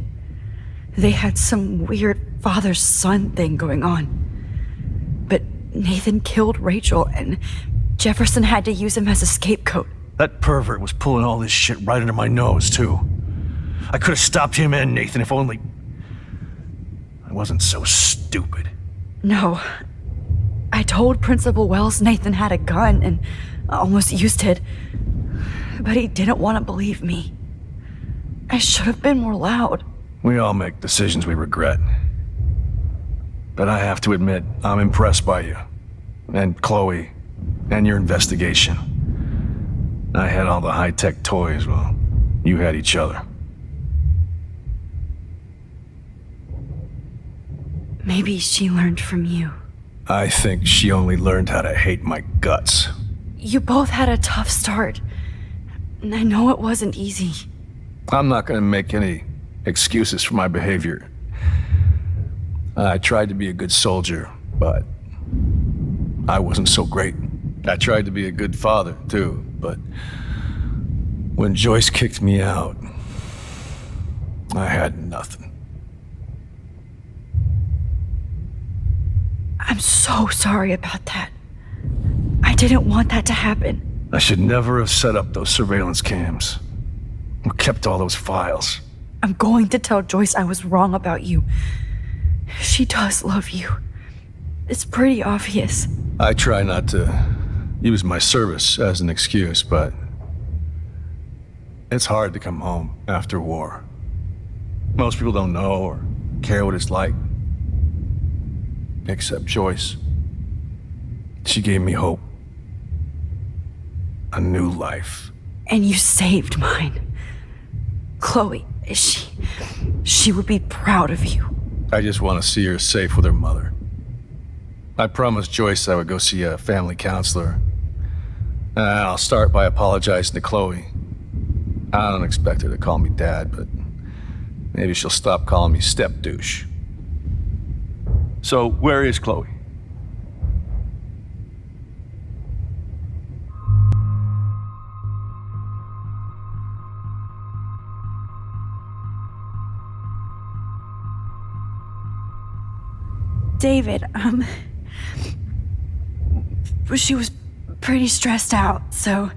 They had some weird father-son thing going on. But Nathan killed Rachel, and Jefferson had to use him as a scapegoat. That pervert was pulling all this shit right under my nose, too. I could have stopped him and Nathan if only I wasn't so stupid. No. I told Principal Wells Nathan had a gun and almost used it. But he didn't want to believe me. I should have been more loud. We all make decisions we regret. But I have to admit, I'm impressed by you. And Chloe. And your investigation. I had all the high-tech toys, well, you had each other. Maybe she learned from you. I think she only learned how to hate my guts. You both had a tough start. And I know it wasn't easy. I'm not gonna make any excuses for my behavior. I tried to be a good soldier, but I wasn't so great. I tried to be a good father, too, but when Joyce kicked me out, I had nothing. I'm so sorry about that. I didn't want that to happen. I should never have set up those surveillance cams. Or kept all those files. I'm going to tell Joyce I was wrong about you. She does love you. It's pretty obvious. I try not to use my service as an excuse, but it's hard to come home after war. Most people don't know or care what it's like. Except Joyce. She gave me hope. A new life. And you saved mine. Chloe, she would be proud of you. I just want to see her safe with her mother. I promised Joyce I would go see a family counselor. And I'll start by apologizing to Chloe. I don't expect her to call me Dad, but maybe she'll stop calling me step douche. So, where is Chloe? David, she was pretty stressed out, so,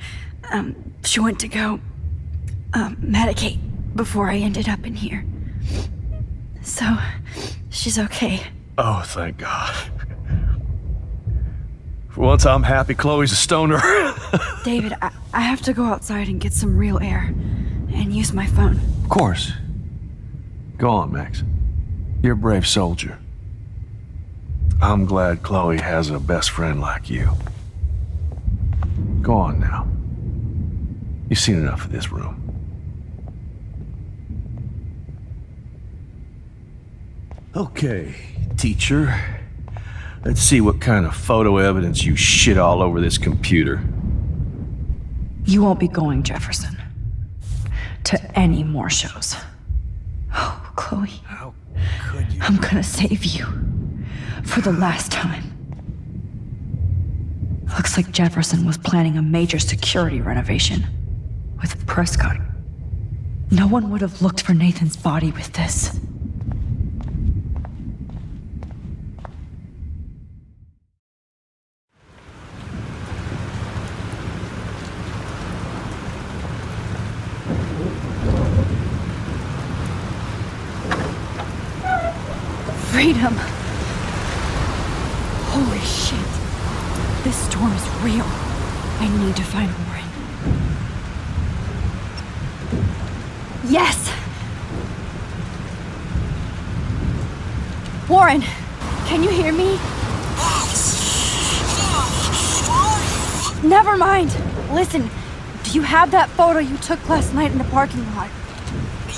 she went to go, medicate before I ended up in here. So, she's okay. Oh, thank God. For once, I'm happy Chloe's a stoner. David, I have to go outside and get some real air and use my phone. Of course. Go on, Max. You're a brave soldier. I'm glad Chloe has a best friend like you. Go on now. You've seen enough of this room. Okay, teacher. Let's see what kind of photo evidence you shit all over this computer. You won't be going, Jefferson, to any more shows. Oh, Chloe. How could you? I'm gonna save you. For the last time. Looks like Jefferson was planning a major security renovation. With Prescott. No one would have looked for Nathan's body with this. Freedom. Holy shit. This storm is real. I need to find Warren. Yes! Warren, can you hear me? Never mind. Listen, do you have that photo you took last night in the parking lot?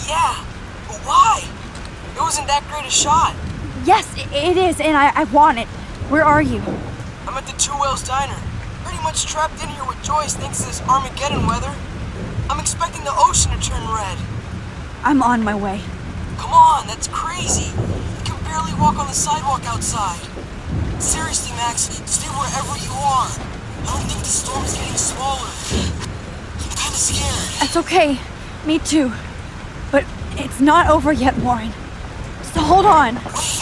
Yeah, but why? It wasn't that great a shot. Yes, it is, and I want it. Where are you? I'm at the Two Whales Diner. Pretty much trapped in here with Joyce thanks to this Armageddon weather. I'm expecting the ocean to turn red. I'm on my way. Come on, that's crazy. You can barely walk on the sidewalk outside. Seriously, Max, stay wherever you are. I don't think the storm is getting smaller. I'm kinda scared. That's okay. Me too. But it's not over yet, Warren. So hold on. Wait.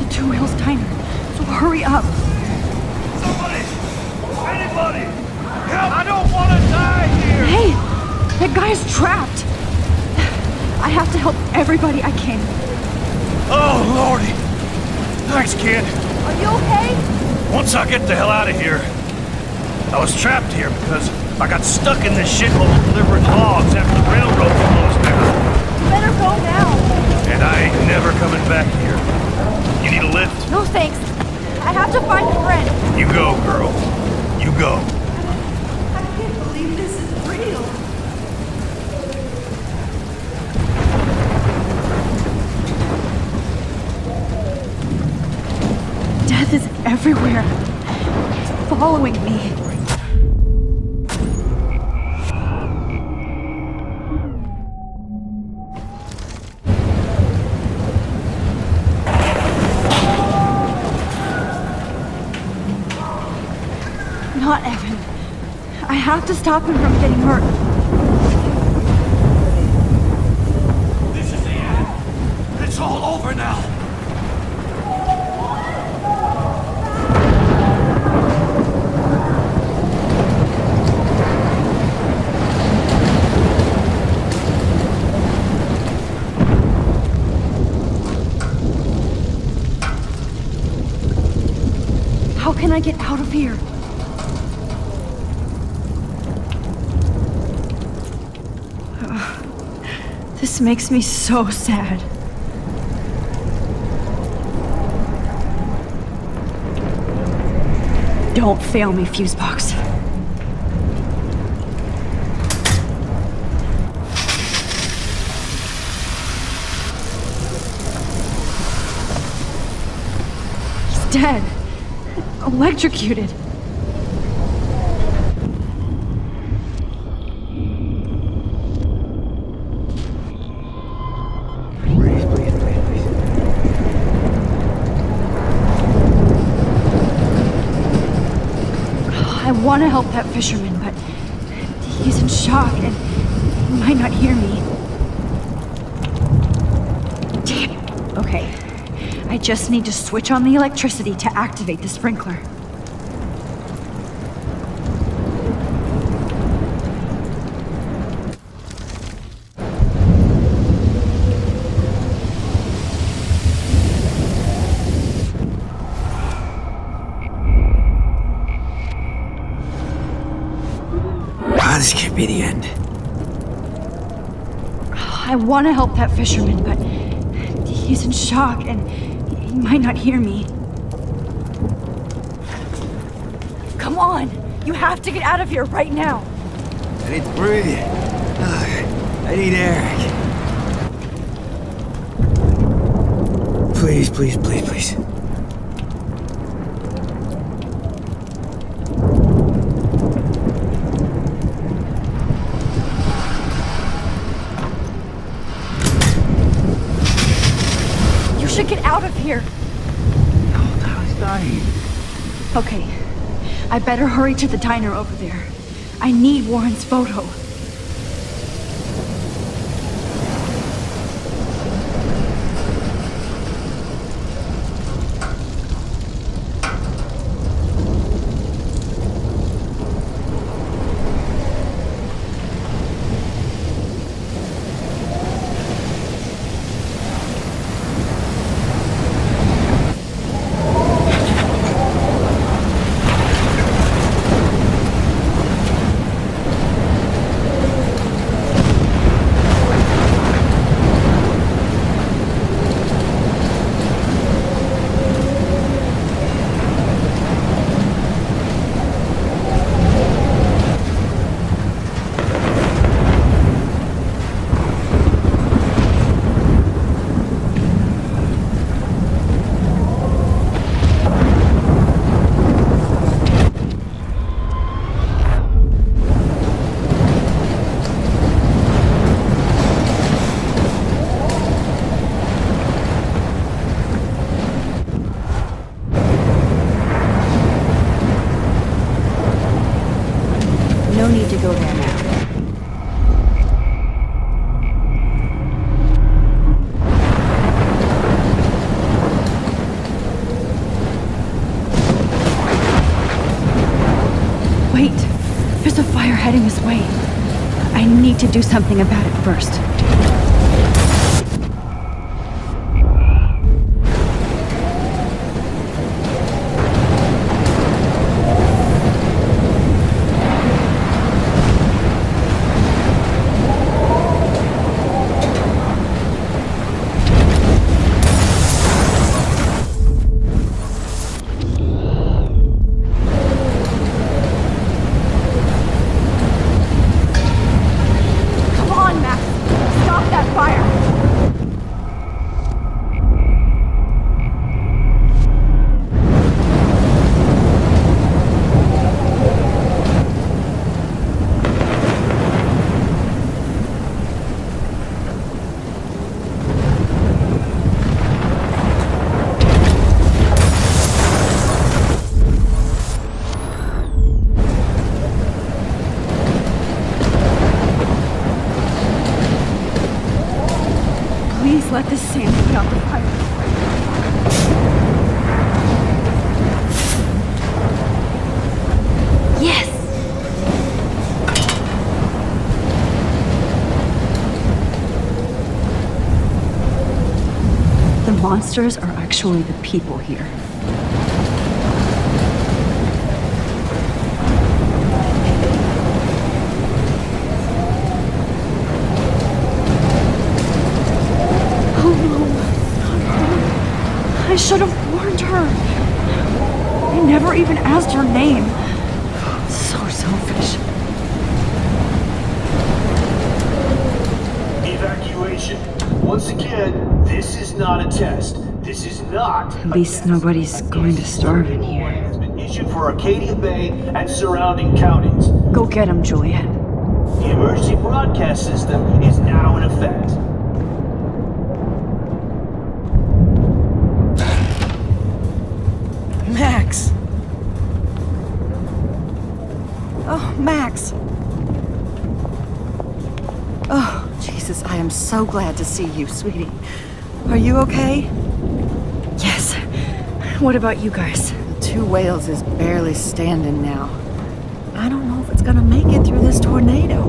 the Two Whales Diner, so hurry up. Somebody! Anybody! Help! I don't want to die here! Hey! That guy's trapped! I have to help everybody I can. Oh, Lordy! Thanks, kid. Are you okay? Once I get the hell out of here, I was trapped here because I got stuck in this shithole delivering logs after the railroad closed down. You better go now. And I ain't never coming back here. You need a lift? No thanks. I have to find a friend. You go, girl. You go. I can't believe this is real. Death is everywhere. It's following me. Not Evan. I have to stop him from getting hurt. This is the end. It's all over now. How can I get out of here? This makes me so sad. Don't fail me, Fusebox. He's dead. Electrocuted. I want to help that fisherman, but he's in shock and he might not hear me. Damn it. Okay. I just need to switch on the electricity to activate the sprinkler. This can't be the end. I want to help that fisherman, but he's in shock and he might not hear me. Come on! You have to get out of here right now! I need to breathe. I need air. Please, please, please, please. Get out of here! No, he's dying. Okay, I better hurry to the diner over there. I need Warren's photo. No need to go there now. Wait! There's a fire heading this way. I need to do something about it first. Please let this sand put out the fire. Yes! The monsters are actually the people here. I should have warned her. I never even asked her name. So selfish. Evacuation. Once again, this is not a test. This is not. At least nobody's going to starve in here. Has been issued for Arcadia Bay and surrounding counties. Go get him, Juliet. The emergency broadcast system is now in effect. Max! Oh, Max! Oh, Jesus, I am so glad to see you, sweetie. Are you okay? Yes. What about you guys? The Two Whales is barely standing now. I don't know if it's gonna make it through this tornado.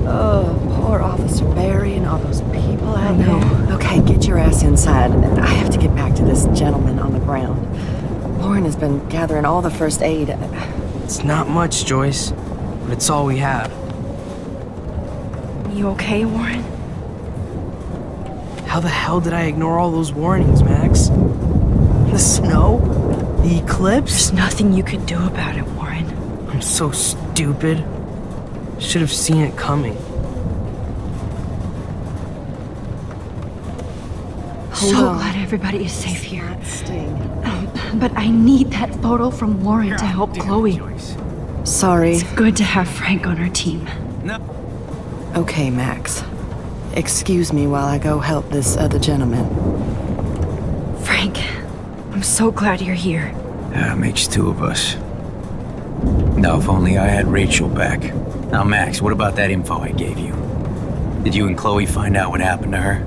Oh, poor Officer Barry and all those people out there. Okay, get your ass inside. I have to get back to this gentleman on the ground. Lauren has been gathering all the first aid. It's not much, Joyce, but it's all we have. You okay, Warren? How the hell did I ignore all those warnings, Max? The snow? The eclipse? There's nothing you could do about it, Warren. I'm so stupid. Should have seen it coming. So glad everybody is safe here. But I need that photo from Warren to help Chloe. Sorry. It's good to have Frank on our team. Okay, Max. Excuse me while I go help this other gentleman. Frank, I'm so glad you're here. Makes two of us. Now, if only I had Rachel back. Now, Max, what about that info I gave you? Did you and Chloe find out what happened to her?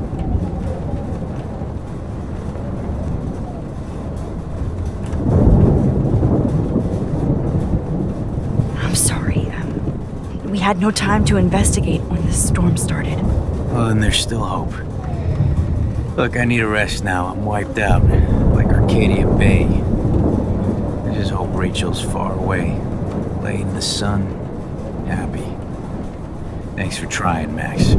I'm sorry. We had no time to investigate when the storm started. Well, then there's still hope. Look, I need a rest now. I'm wiped out, like Arcadia Bay. I just hope Rachel's far away, laying in the sun, happy. Thanks for trying, Max.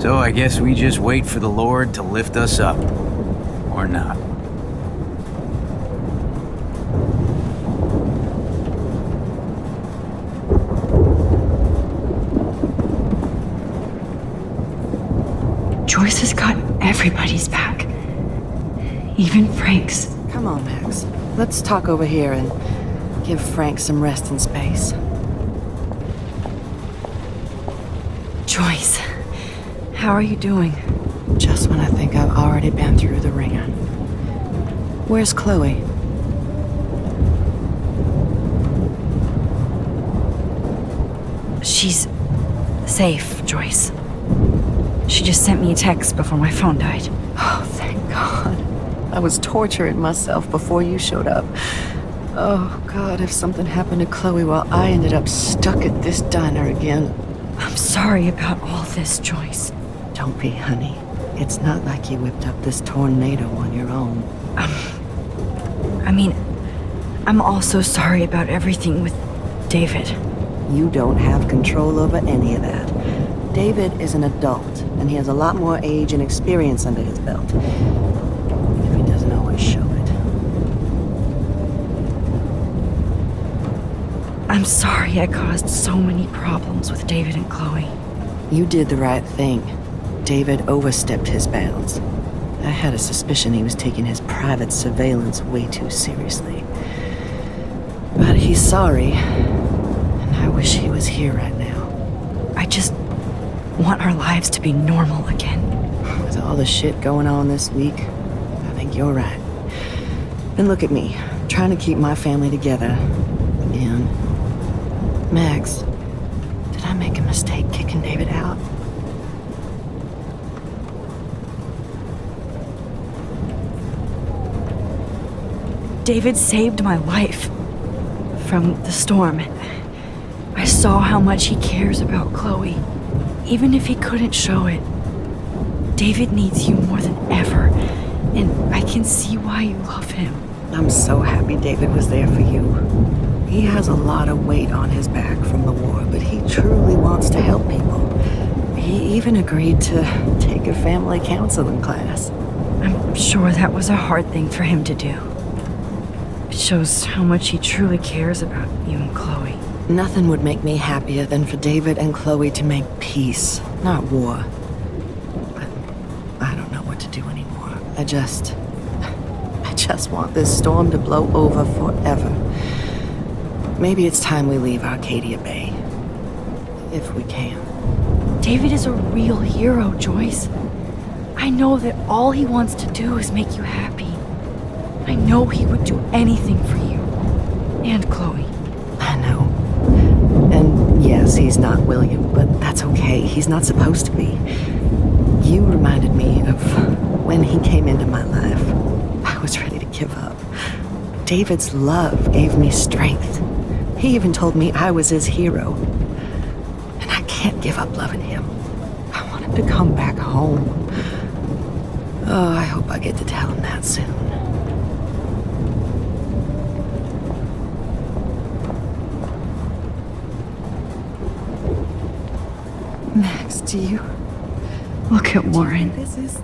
So I guess we just wait for the Lord to lift us up. Or not. Joyce has got everybody's back. Even Frank's. Come on, Max. Let's talk over here and give Frank some rest and space. Joyce, how are you doing? Just when I think I've already been through the ringer. Where's Chloe? She's safe, Joyce. She just sent me a text before my phone died. Oh, thank God. I was torturing myself before you showed up. Oh, God, if something happened to Chloe while I ended up stuck at this diner again. I'm sorry about all this, Joyce. Don't be, honey. It's not like you whipped up this tornado on your own. I'm also sorry about everything with David. You don't have control over any of that. David is an adult, and he has a lot more age and experience under his belt. Even if he doesn't always show it. I'm sorry I caused so many problems with David and Chloe. You did the right thing. David overstepped his bounds. I had a suspicion he was taking his private surveillance way too seriously. But he's sorry, and I wish he was here right now. I just want our lives to be normal again. With all the shit going on this week, I think you're right. And look at me, trying to keep my family together. Again. Max, did I make a mistake kicking David out? David saved my life from the storm. I saw how much he cares about Chloe, even if he couldn't show it. David needs you more than ever, and I can see why you love him. I'm so happy David was there for you. He has a lot of weight on his back from the war, but he truly wants to help people. He even agreed to take a family counseling class. I'm sure that was a hard thing for him to do. It shows how much he truly cares about you and Chloe. Nothing would make me happier than for David and Chloe to make peace, not war. But I don't know what to do anymore. I just want this storm to blow over forever. Maybe it's time we leave Arcadia Bay. If we can. David is a real hero, Joyce. I know that all he wants to do is make you happy. I know he would do anything for you. And Chloe. I know. And yes, he's not William, but that's okay. He's not supposed to be. You reminded me of when he came into my life. I was ready to give up. David's love gave me strength. He even told me I was his hero. And I can't give up loving him. I want him to come back home. Oh, I hope I get to tell him that soon. Max, do you... Look at Warren. This is...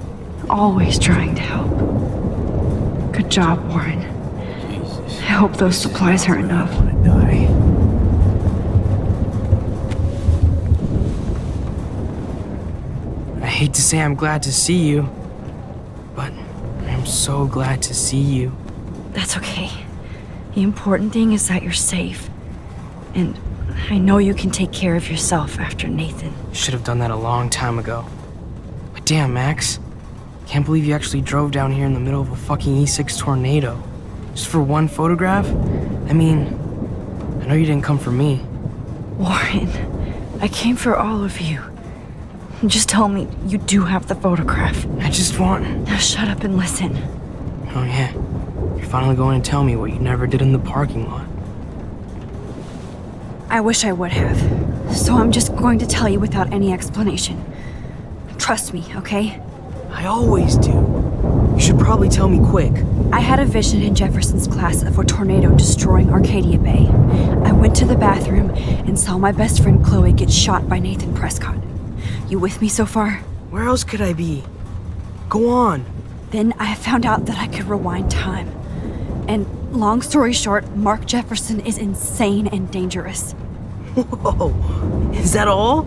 Always trying to help. Good job, Warren. Jesus. I hope those supplies are enough. I want to die. I hate to say I'm glad to see you, but I'm so glad to see you. That's okay. The important thing is that you're safe. And I know you can take care of yourself after Nathan. Should have done that a long time ago. But damn, Max. Can't believe you actually drove down here in the middle of a fucking E6 tornado. Just for one photograph? I mean, I know you didn't come for me. Warren, I came for all of you. Just tell me you do have the photograph. I just want... Now shut up and listen. Oh yeah. You're finally going to tell me what you never did in the parking lot. I wish I would have. So I'm just going to tell you without any explanation. Trust me, okay? I always do. You should probably tell me quick. I had a vision in Jefferson's class of a tornado destroying Arcadia Bay. I went to the bathroom and saw my best friend Chloe get shot by Nathan Prescott. You with me so far? Where else could I be? Go on. Then I found out that I could rewind time. And long story short, Mark Jefferson is insane and dangerous. Whoa. Is that all?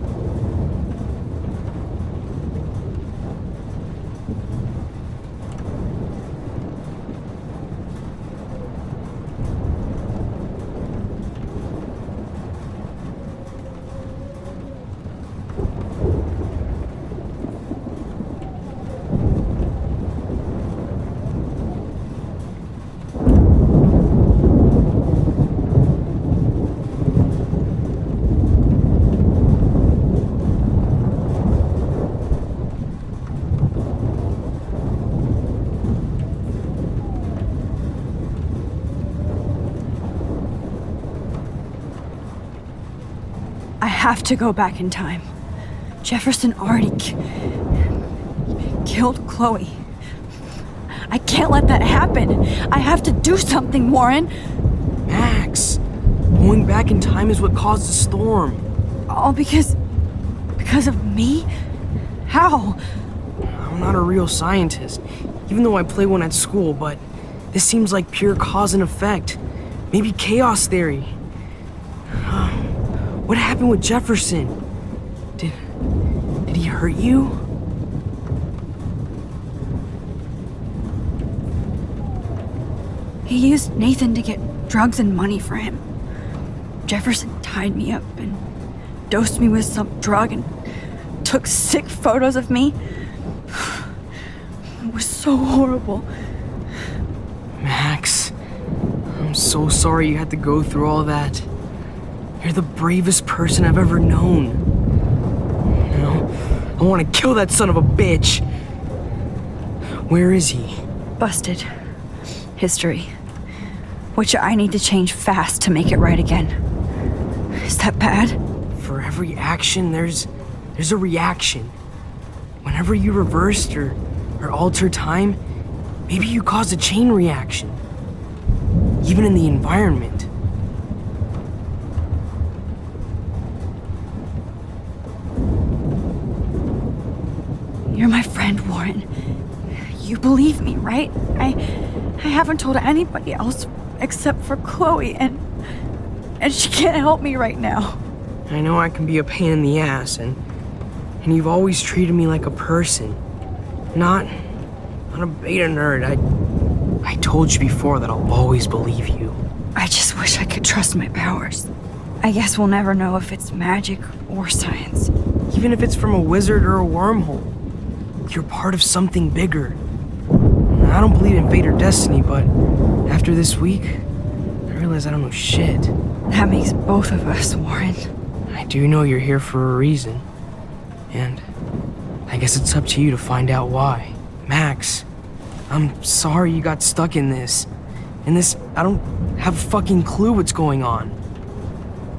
have to go back in time. Jefferson already killed Chloe. I can't let that happen. I have to do something, Warren. Max, going back in time is what caused the storm. All because of me? How? I'm not a real scientist, even though I play one at school, but this seems like pure cause and effect. Maybe chaos theory. What happened with Jefferson? Did he hurt you? He used Nathan to get drugs and money for him. Jefferson tied me up and dosed me with some drug and took sick photos of me. It was so horrible. Max, I'm so sorry you had to go through all that. You're the bravest person I've ever known. You know, I want to kill that son of a bitch. Where is he? Busted. History. Which I need to change fast to make it right again. Is that bad? For every action, there's a reaction. Whenever you reversed or altered time, maybe you caused a chain reaction. Even in the environment. You're my friend, Warren. You believe me, right? I haven't told anybody else except for Chloe, and she can't help me right now. I know I can be a pain in the ass, and you've always treated me like a person. Not a beta nerd. I told you before that I'll always believe you. I just wish I could trust my powers. I guess we'll never know if it's magic or science. Even if it's from a wizard or a wormhole. You're part of something bigger. I don't believe in fate or destiny, but after this week, I realize I don't know shit. That makes both of us, Warren. I do know you're here for a reason. And I guess it's up to you to find out why. Max, I'm sorry you got stuck in this. I don't have a fucking clue what's going on.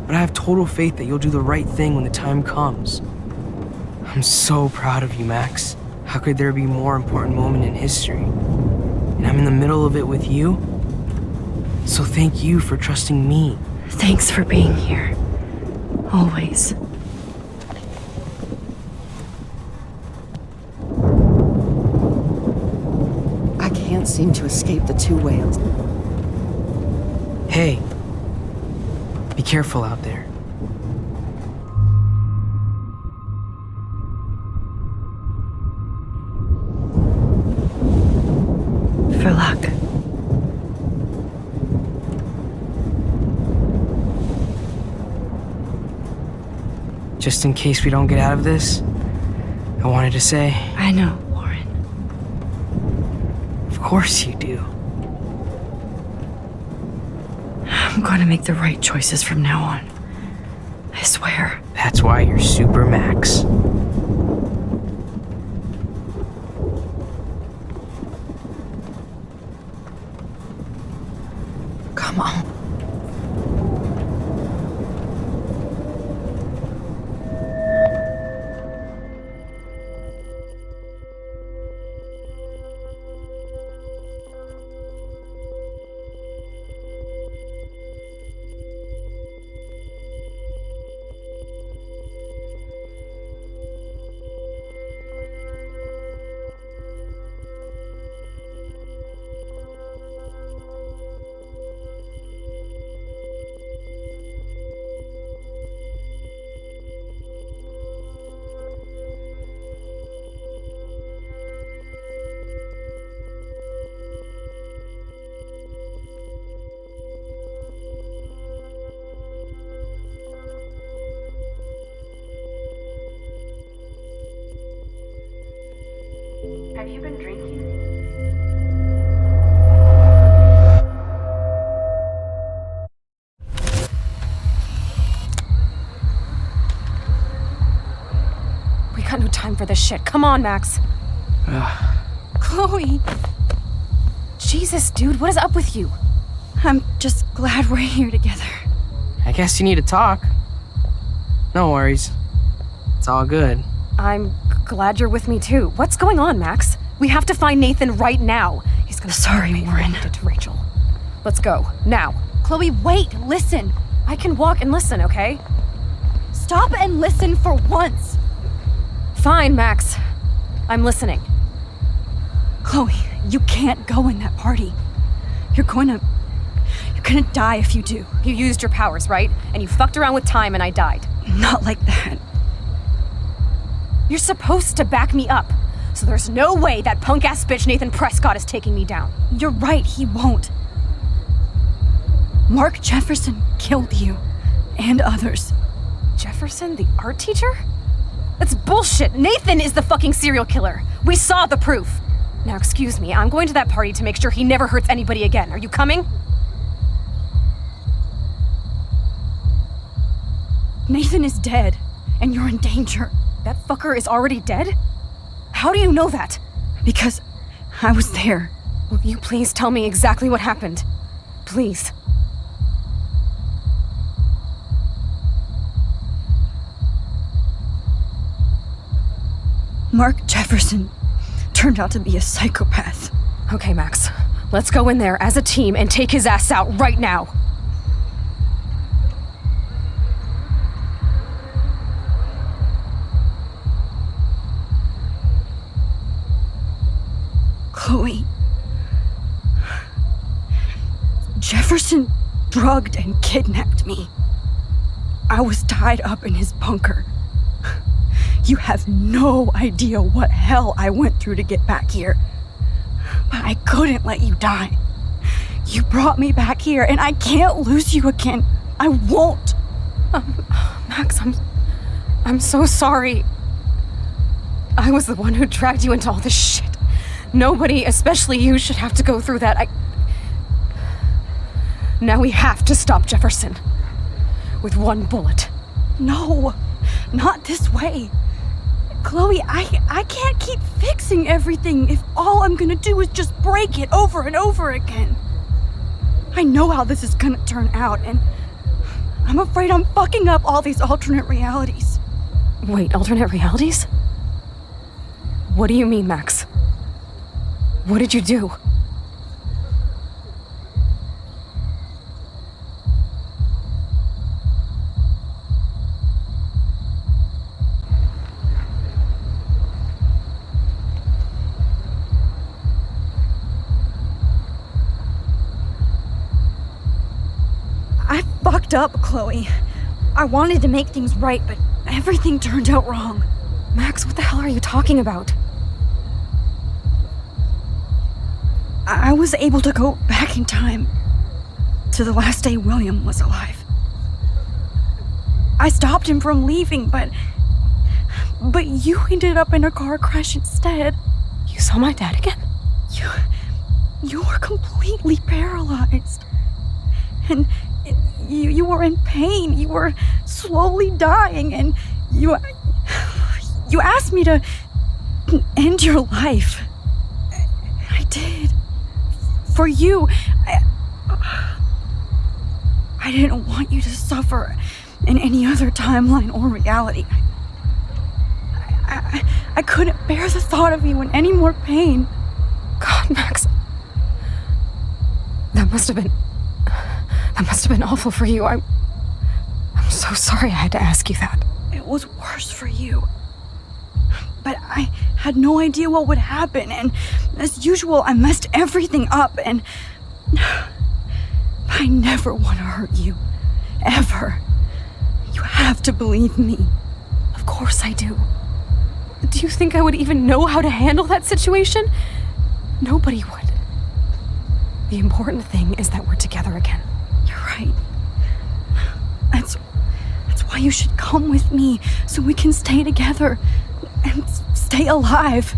But I have total faith that you'll do the right thing when the time comes. I'm so proud of you, Max. How could there be a more important moment in history? And I'm in the middle of it with you. So thank you for trusting me. Thanks for being here. Always. I can't seem to escape the two whales. Hey, be careful out there. For luck. Just in case we don't get out of this, I wanted to say... I know, Warren. Of course you do. I'm going to make the right choices from now on. I swear. That's why you're Super Max. Come on. Have you been drinking? We got no time for this shit. Come on, Max. Chloe. Jesus, dude, what is up with you? I'm just glad we're here together. I guess you need to talk. No worries. It's all good. I'm glad you're with me too. What's going on, Max? We have to find Nathan right now. He's gonna Sorry, Warren. Did to Rachel. Let's go now. Chloe, wait, listen. I can walk and listen, okay? Stop and listen for once. Fine, Max. I'm listening. Chloe, you can't go in that party. You're gonna die if you do. You used your powers, right? And you fucked around with time and I died. Not like that. You're supposed to back me up. So there's no way that punk-ass bitch Nathan Prescott is taking me down. You're right, he won't. Mark Jefferson killed you. And others. Jefferson, the art teacher? That's bullshit. Nathan is the fucking serial killer. We saw the proof. Now, excuse me, I'm going to that party to make sure he never hurts anybody again. Are you coming? Nathan is dead, and you're in danger. That fucker is already dead? How do you know that? Because I was there. Will you please tell me exactly what happened? Please. Mark Jefferson turned out to be a psychopath. Okay, Max. Let's go in there as a team and take his ass out right now. Chloe. Jefferson drugged and kidnapped me. I was tied up in his bunker. You have no idea what hell I went through to get back here. But I couldn't let you die. You brought me back here, and I can't lose you again. I won't. Max, I'm so sorry. I was the one who dragged you into all this shit. Nobody, especially you, should have to go through that. Now we have to stop Jefferson. With one bullet. No, not this way. Chloe, I can't keep fixing everything if all I'm gonna do is just break it over and over again. I know how this is gonna turn out, and I'm afraid I'm fucking up all these alternate realities. Wait, alternate realities? What do you mean, Max? What did you do? I fucked up, Chloe. I wanted to make things right, but everything turned out wrong. Max, what the hell are you talking about? I was able to go back in time to the last day William was alive. I stopped him from leaving, but you ended up in a car crash instead. You saw my dad again? You were completely paralyzed. And you were in pain. You were slowly dying, and you asked me to end your life. I did. For you. I didn't want you to suffer in any other timeline or reality. I couldn't bear the thought of you in any more pain. God, Max. That must have been awful for you. I'm so sorry I had to ask you that. It was worse for you. But I had no idea what would happen, and as usual, I messed everything up, and I never want to hurt you. Ever. You have to believe me. Of course I do. Do you think I would even know how to handle that situation? Nobody would. The important thing is that we're together again. You're right. That's why you should come with me, so we can stay together and stay alive.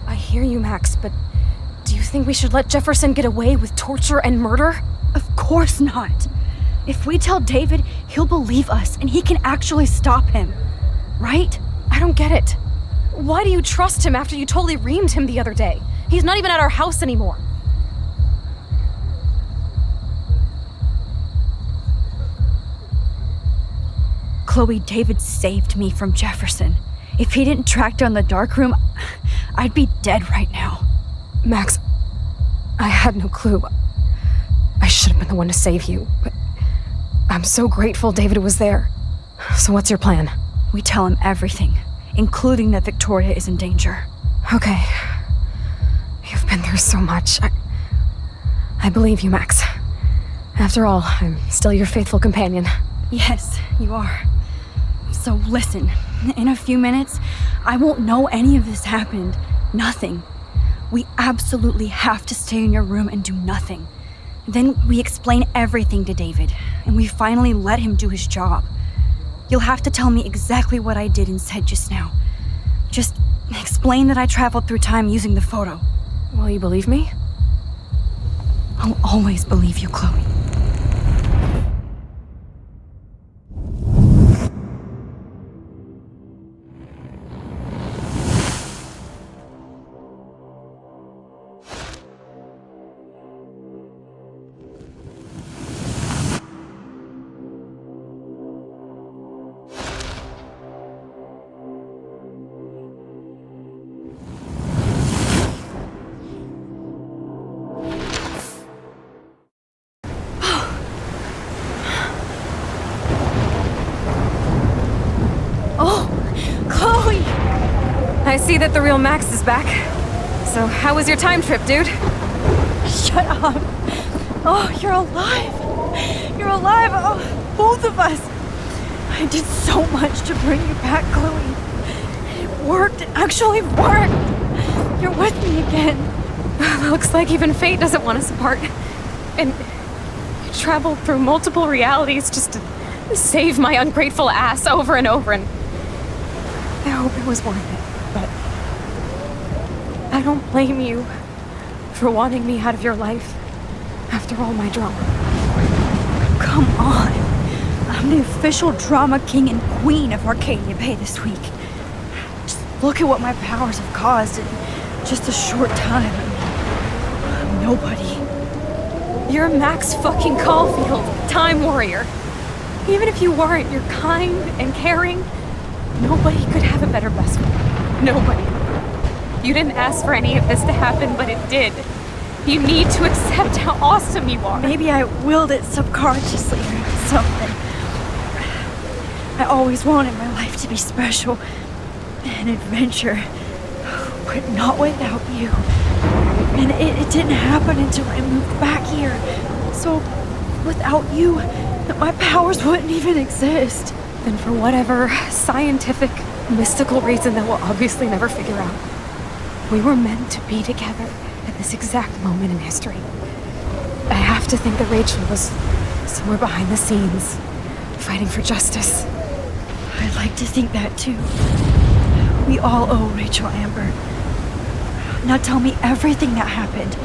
I hear you, Max, but do you think we should let Jefferson get away with torture and murder? Of course not. If we tell David, he'll believe us and he can actually stop him. Right? I don't get it. Why do you trust him after you totally reamed him the other day? He's not even at our house anymore. Chloe, David saved me from Jefferson. If he didn't track down the dark room, I'd be dead right now. Max, I had no clue. I should have been the one to save you, but I'm so grateful David was there. So what's your plan? We tell him everything, including that Victoria is in danger. Okay. You've been through so much. I believe you, Max. After all, I'm still your faithful companion. Yes, you are. So listen, in a few minutes, I won't know any of this happened. Nothing. We absolutely have to stay in your room and do nothing. Then we explain everything to David, and we finally let him do his job. You'll have to tell me exactly what I did and said just now. Just explain that I traveled through time using the photo. Will you believe me? I'll always believe you, Chloe. I see that the real Max is back. So how was your time trip, dude? Shut up. Oh, you're alive. You're alive. Oh, both of us. I did so much to bring you back, Chloe. It worked. It actually worked. You're with me again. Looks like even fate doesn't want us apart. And you traveled through multiple realities just to save my ungrateful ass over and over, and I hope it was worth it. But I don't blame you for wanting me out of your life after all my drama. Come on. I'm the official drama king and queen of Arcadia Bay this week. Just look at what my powers have caused in just a short time. I'm nobody. You're Max fucking Caulfield, Time Warrior. Even if you weren't, you're kind and caring. Nobody could have a better best friend. Nobody. You didn't ask for any of this to happen, but it did. You need to accept how awesome you are. Maybe I willed it subconsciously or something. I always wanted my life to be special. An adventure. But not without you. And it didn't happen until I moved back here. So, without you, my powers wouldn't even exist. Then for whatever scientific, mystical reason that we'll obviously never figure out, we were meant to be together at this exact moment in history. I have to think that Rachel was somewhere behind the scenes, fighting for justice. I'd like to think that too. We all owe Rachel Amber. Now tell me everything that happened.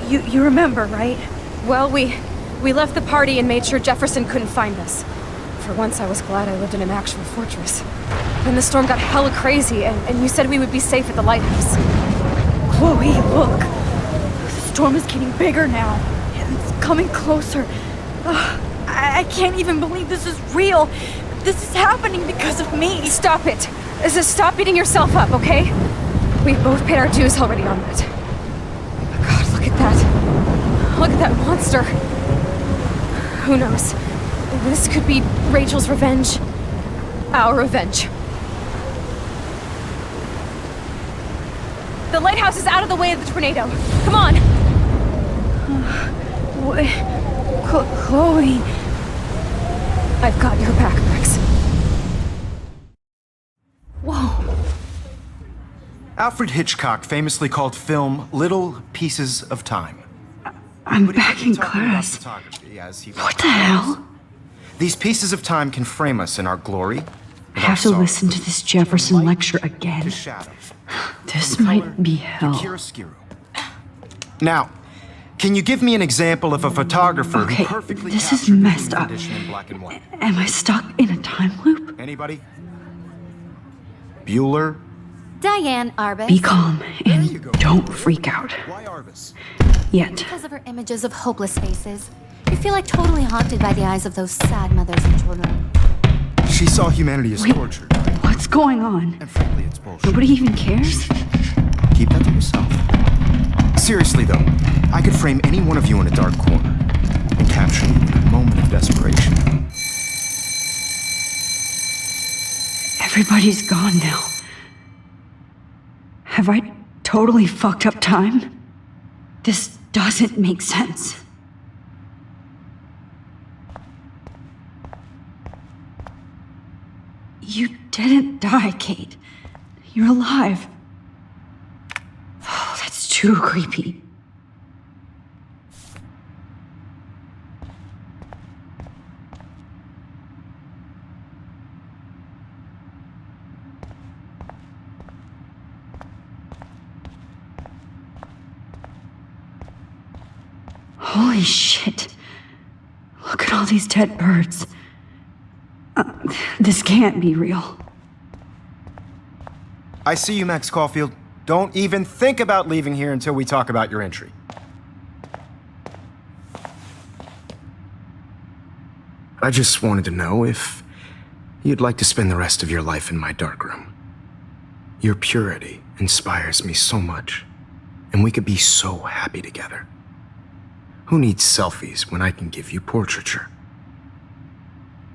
You remember, right? Well, we left the party and made sure Jefferson couldn't find us. For once, I was glad I lived in an actual fortress. Then the storm got hella crazy, and you said we would be safe at the lighthouse. Chloe, look. The storm is getting bigger now. It's coming closer. I can't even believe this is real. This is happening because of me. Stop it. Stop beating yourself up, okay? We've both paid our dues already on that. God, look at that. Look at that monster. Who knows? This could be Rachel's revenge. Our revenge. The lighthouse is out of the way of the tornado. Come on! Chloe. I've got your back, Max. Whoa. Alfred Hitchcock famously called film little pieces of time. I'm back in class. What the hell? These pieces of time can frame us in our glory. I have to listen to this Jefferson lecture again. This might be hell. Now, can you give me an example of a photographer who perfectly this is captured messed human up. condition in black and white? Am I stuck in a time loop? Anybody? Bueller? Diane Arbus. Be calm and don't freak out. Why Arbus? Yet. Because of her images of hopeless faces. You feel like totally haunted by the eyes of those sad mothers and children. She saw humanity as tortured. What's going on? And frankly, it's bullshit. Nobody even cares? Keep that to yourself. Seriously, though, I could frame any one of you in a dark corner and capture you in a moment of desperation. Everybody's gone now. Have I totally fucked up time? This doesn't make sense. You didn't die, Kate. You're alive. Oh, that's too creepy. Holy shit. Look at all these dead birds. This can't be real. I see you, Max Caulfield. Don't even think about leaving here until we talk about your entry. I just wanted to know if you'd like to spend the rest of your life in my darkroom. Your purity inspires me so much, and we could be so happy together. Who needs selfies when I can give you portraiture?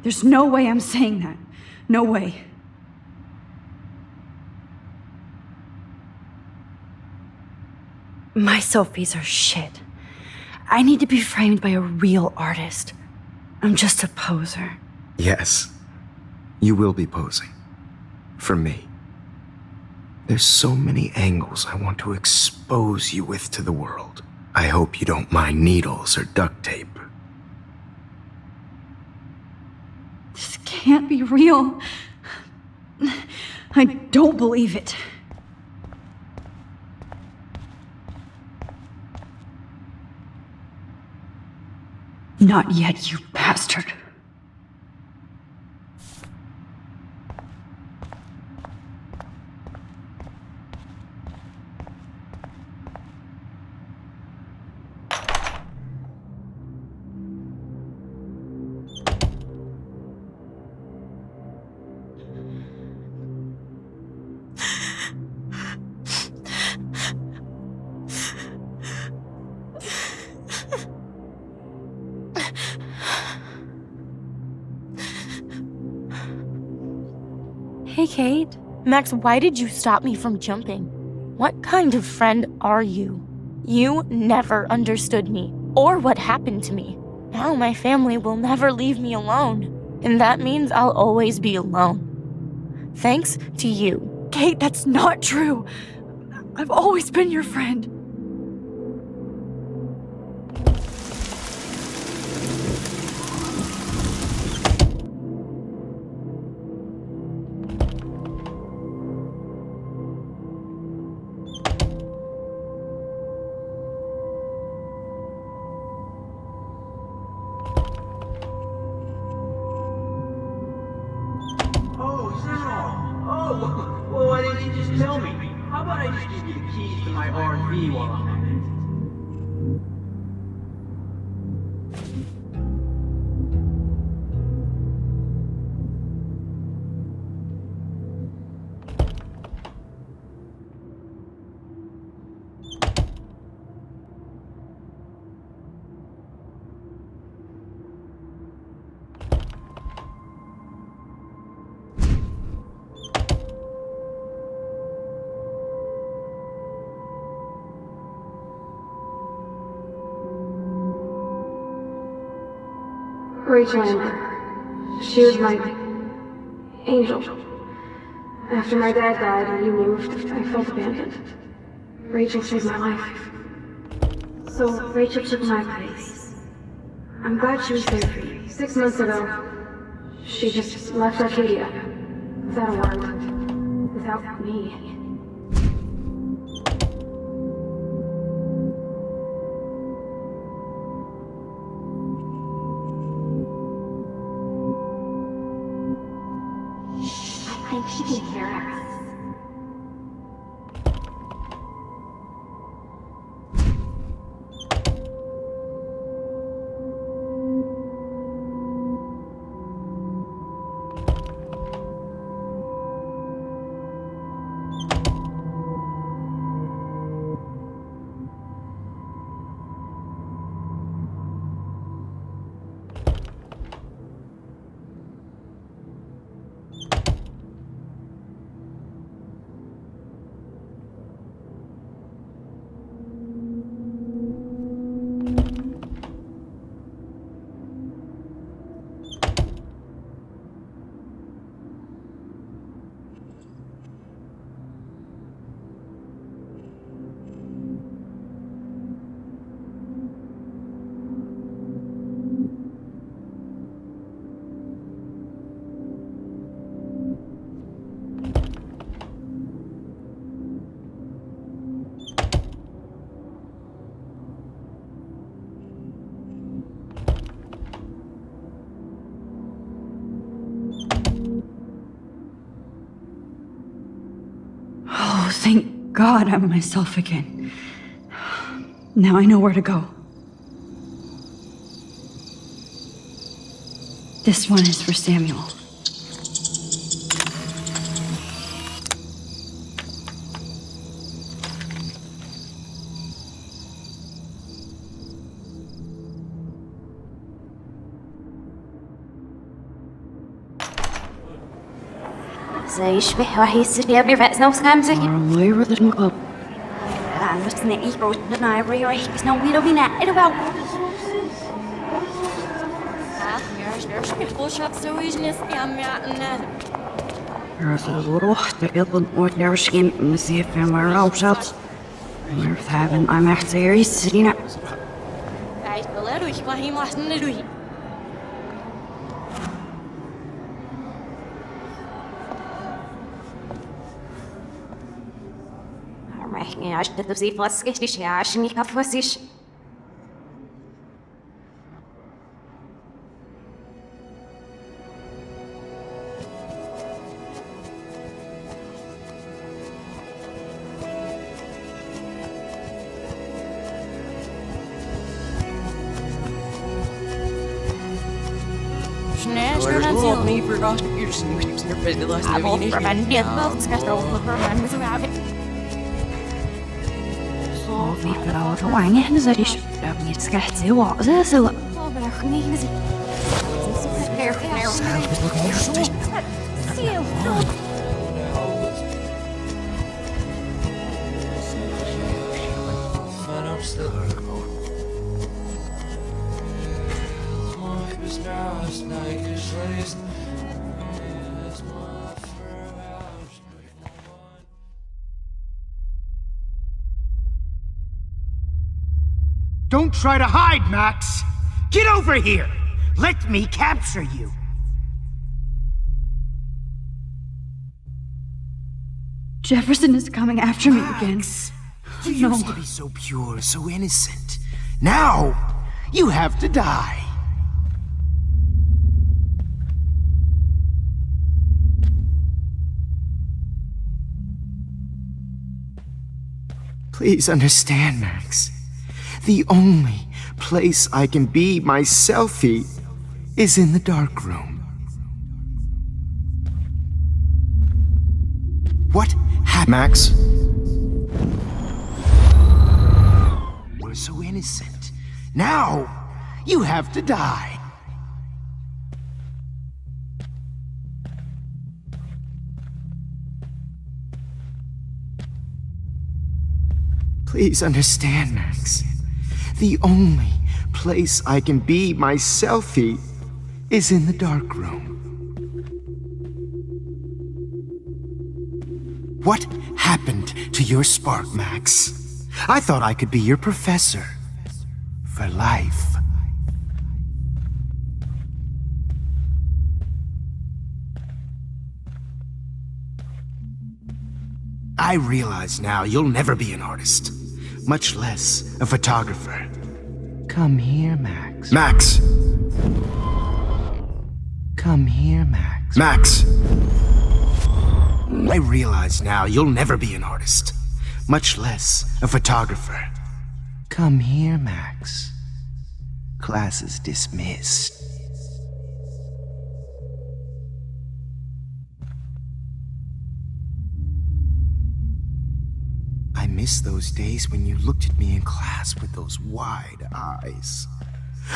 There's no way I'm saying that. No way. My selfies are shit. I need to be framed by a real artist. I'm just a poser. Yes, you will be posing. For me. There's so many angles I want to expose you with to the world. I hope you don't mind needles or duct tape. This can't be real. I don't believe it. Not yet, you bastard. Hey, Kate. Max, why did you stop me from jumping? What kind of friend are you? You never understood me, or what happened to me. Now my family will never leave me alone, and that means I'll always be alone. Thanks to you. Kate, that's not true. I've always been your friend. Well, why didn't you just tell me? How about I just give you the keys to my RV while I'm at it? Rachel Amber. She was my angel. After my dad died and you moved, I felt abandoned. Rachel saved my life. So Rachel took my place. I'm glad she was there for you. 6 months ago, she just left Arcadia. Without a word. Without me. I think she can hear us. thank God I'm myself again. Now I know where to go. This one is for Samuel. زي يشبه راح يصير يا ابني رأسنا وسخامسك الله يرضى المقام أنا بس نعيش روتنا رايح بس نومي لو بينا إلى باو روح تقضن وتنرشين مسيف مرة وشات مرثابن I'm echt serious Serena عايش بلادو يشبهي محسن لدوي يعني عشان تبزي فلسكش ليش عشان يكفوسيش Vi prøver å vange henne, så de kjøper meg et skett i året, så... Don't try to hide, Max! Get over here! Let me capture you! Jefferson is coming after me again. You used to be so pure, so innocent. Now, you have to die. Please understand, Max. The only place I can be myself is in the dark room. What happened, Max? We're so innocent. Now, you have to die. Please understand, Max. The only place I can be myself is in the dark room. What happened to your spark, Max? I thought I could be your professor. For life. I realize now you'll never be an artist. Much less a photographer. Come here, Max. Max! Come here, Max. Max! I realize now you'll never be an artist. Much less a photographer. Come here, Max. Class is dismissed. I miss those days when you looked at me in class with those wide eyes.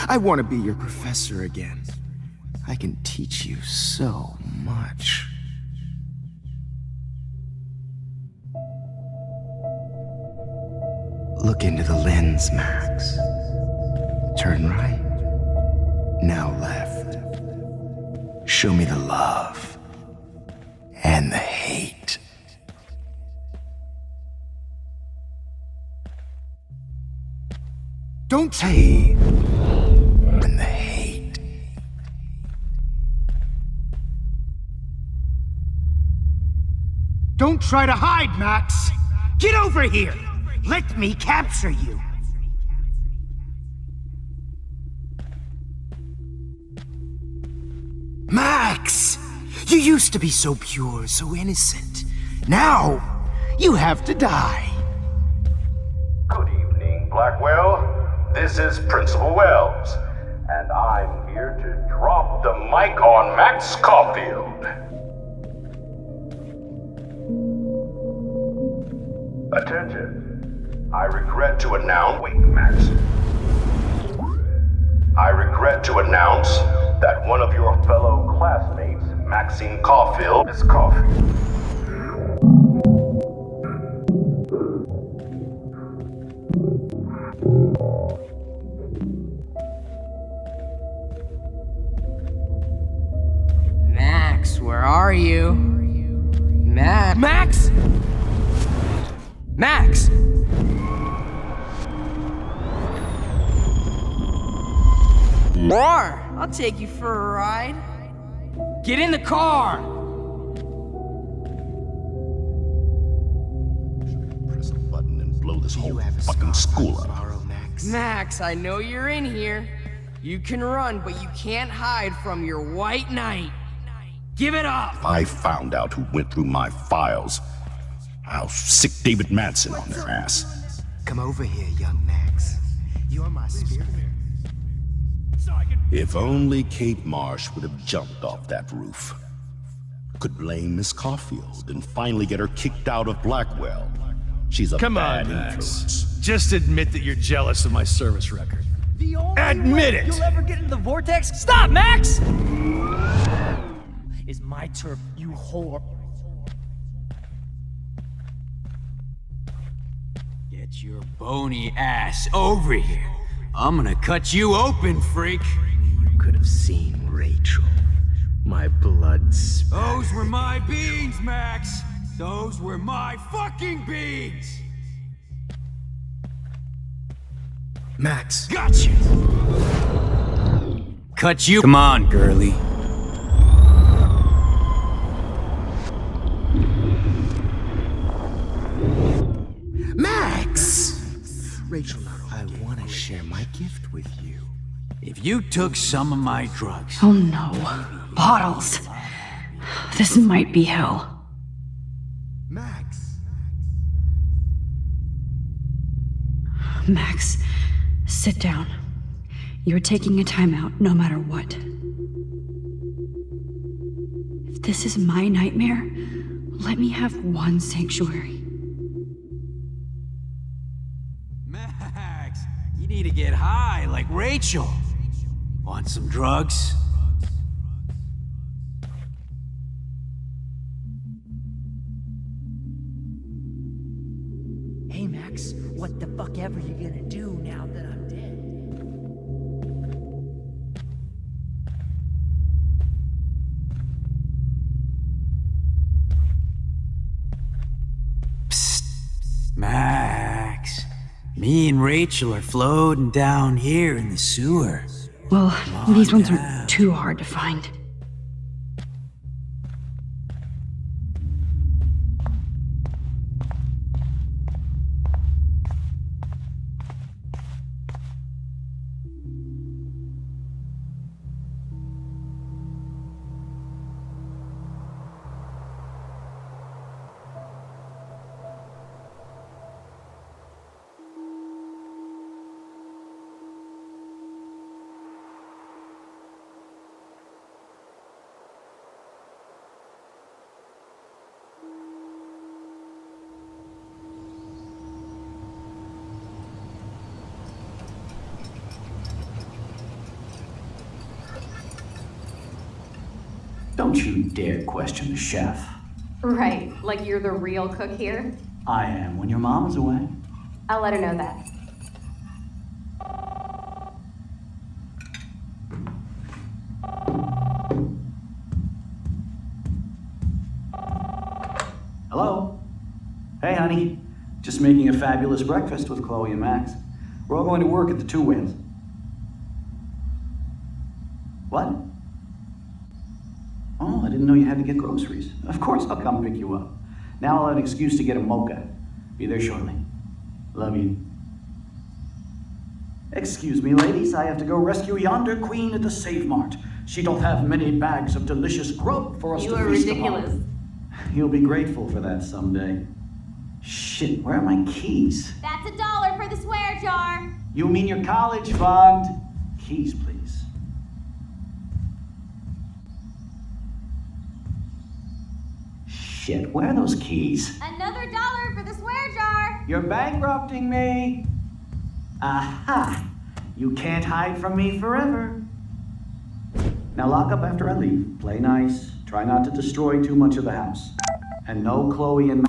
I want to be your professor again. I can teach you so much. Look into the lens, Max. Turn right. Now left. Show me the love and the hate. Don't say and the hate. Don't try to hide, Max. Get over here. Let me capture you. Max! You used to be so pure, so innocent. Now, You have to die. Good evening, Blackwell. This is Principal Wells, and I'm here to drop the mic on Max Caulfield. Attention. I regret to announce... Wait, Max. I regret to announce that one of your fellow classmates, Maxine Caulfield, is coughing. Max, where are you? Max? Max! More! I'll take you for a ride. Get in the car! Press a button and blow this whole fucking school up. Max, I know you're in here. You can run, but you can't hide from your white knight. Give it up! If I found out who went through my files, I'll sick David Manson on their ass. Come over here, young Max. You're my spirit. If only Kate Marsh would have jumped off that roof. Could blame Miss Caulfield and finally get her kicked out of Blackwell. She's a bad influence. Just admit that you're jealous of my service record. Admit it! You'll ever get into the vortex? Stop, Max! Is my turf, you whore. Get your bony ass over here. I'm gonna cut you open, freak. You could have seen Rachel. My blood spat. Those were my beans, Max. Those were my fucking beans. Max. Gotcha. Cut you. Come on, girly. Max! Rachel, I want to share my gift with you. If you took some of my drugs... Oh no. Bottles. This might be hell. Max. Max, sit down. You're taking a timeout no matter what. If this is my nightmare, let me have one sanctuary. Max, you need to get high like Rachel. Want some drugs? Hey, Max, what the fuck ever you gonna do now that I'm dead? Psst, Max. Me and Rachel are floating down here in the sewer. Well, these ones are too hard to find. Don't you dare question the chef. Right, like you're the real cook here? I am when your mom is away. I'll let her know that. Hello? Hey, honey. Just making a fabulous breakfast with Chloe and Max. We're all going to work at the Two Whales. What? Oh, I didn't know you had to get groceries. Of course I'll come pick you up. Now I'll have an excuse to get a mocha. Be there shortly. Love you. Excuse me, ladies. I have to go rescue yonder queen at the Save Mart. She doth have many bags of delicious grub for us to feast upon. You are ridiculous. You'll be grateful for that someday. Shit, where are my keys? That's $1 for the swear jar. You mean your college fund? Keys, please. Shit, where are those keys? Another $1 for the swear jar. You're bankrupting me. Aha! You can't hide from me forever. Now lock up after I leave. Play nice. Try not to destroy too much of the house. And no Chloe and...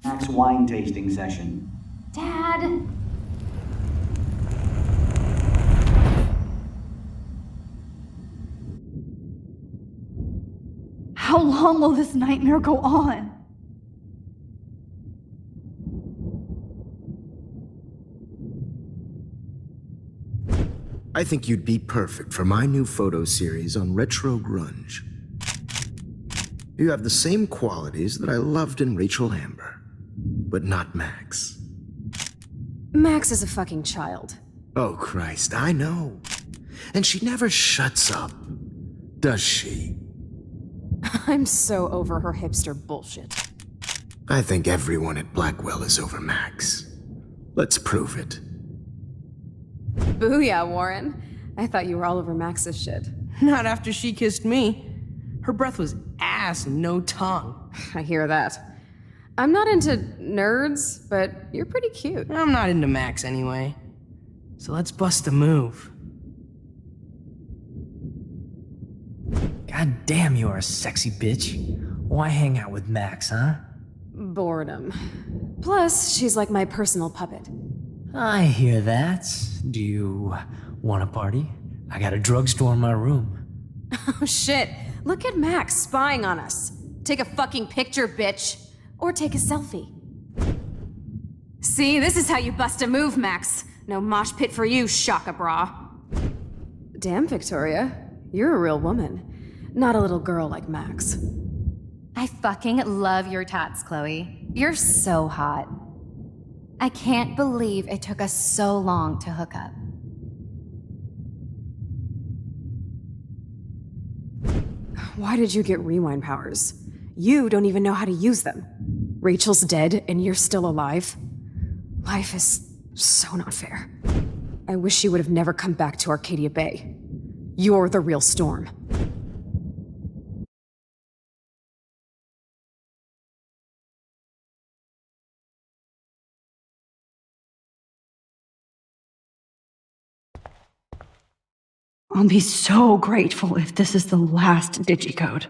Max wine tasting session. Dad. How long will this nightmare go on? I think you'd be perfect for my new photo series on retro grunge. You have the same qualities that I loved in Rachel Amber, but not Max. Max is a fucking child. Oh, Christ, I know. And she never shuts up, does she? I'm so over her hipster bullshit. I think everyone at Blackwell is over Max. Let's prove it. Booyah, Warren. I thought you were all over Max's shit. Not after she kissed me. Her breath was ass and no tongue. I hear that. I'm not into nerds, but you're pretty cute. I'm not into Max anyway. So let's bust a move. God damn, you are a sexy bitch. Why hang out with Max, huh? Boredom. Plus, she's like my personal puppet. I hear that. Do you want a party? I got a drugstore in my room. Oh shit, look at Max spying on us. Take a fucking picture, bitch. Or take a selfie. See, this is how you bust a move, Max. No mosh pit for you, Shaka Bra. Damn, Victoria. You're a real woman. Not a little girl like Max. I fucking love your tats, Chloe. You're so hot. I can't believe it took us so long to hook up. Why did you get rewind powers? You don't even know how to use them. Rachel's dead and you're still alive. Life is so not fair. I wish she would have never come back to Arcadia Bay. You're the real Storm. I'll be so grateful if this is the last digicode.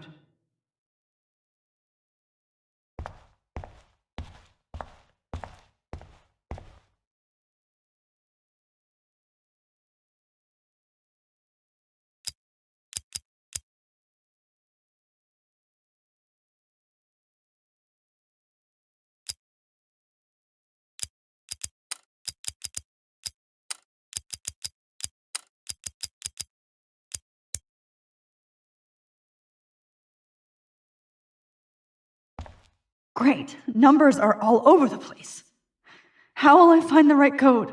Great. Numbers are all over the place. How will I find the right code?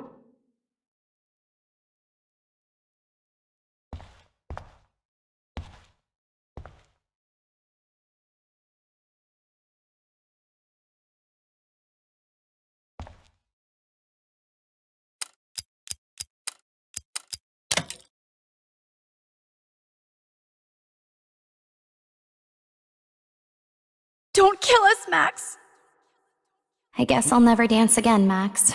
Don't kill us, Max! I guess I'll never dance again, Max.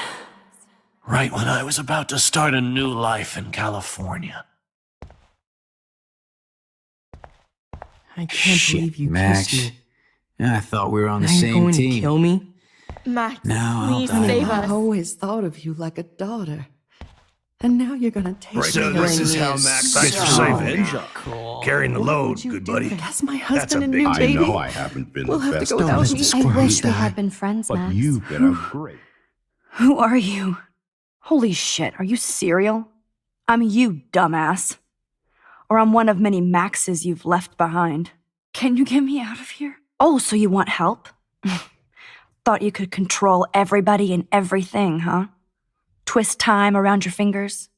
Right when I was about to start a new life in California. I can't believe you Max. kissed me. I thought we were on the Now you're same going team. to kill me? Max, Now I'll please die. save I us. always thought of you like a daughter. And now you're gonna take So me this away. is how Max gets her So revenge. Carrying the load, good buddy. That's my That's a husband and big new I baby. know I haven't been We'll the have to best go of without friends, me. I wish we had been friends, but Max. you've been a great. Who are you? Holy shit, are you serial? I'm you, dumbass. Or I'm one of many Maxes you've left behind. Can you get me out of here? Oh, so you want help? Thought you could control everybody and everything, huh? Twist time around your fingers?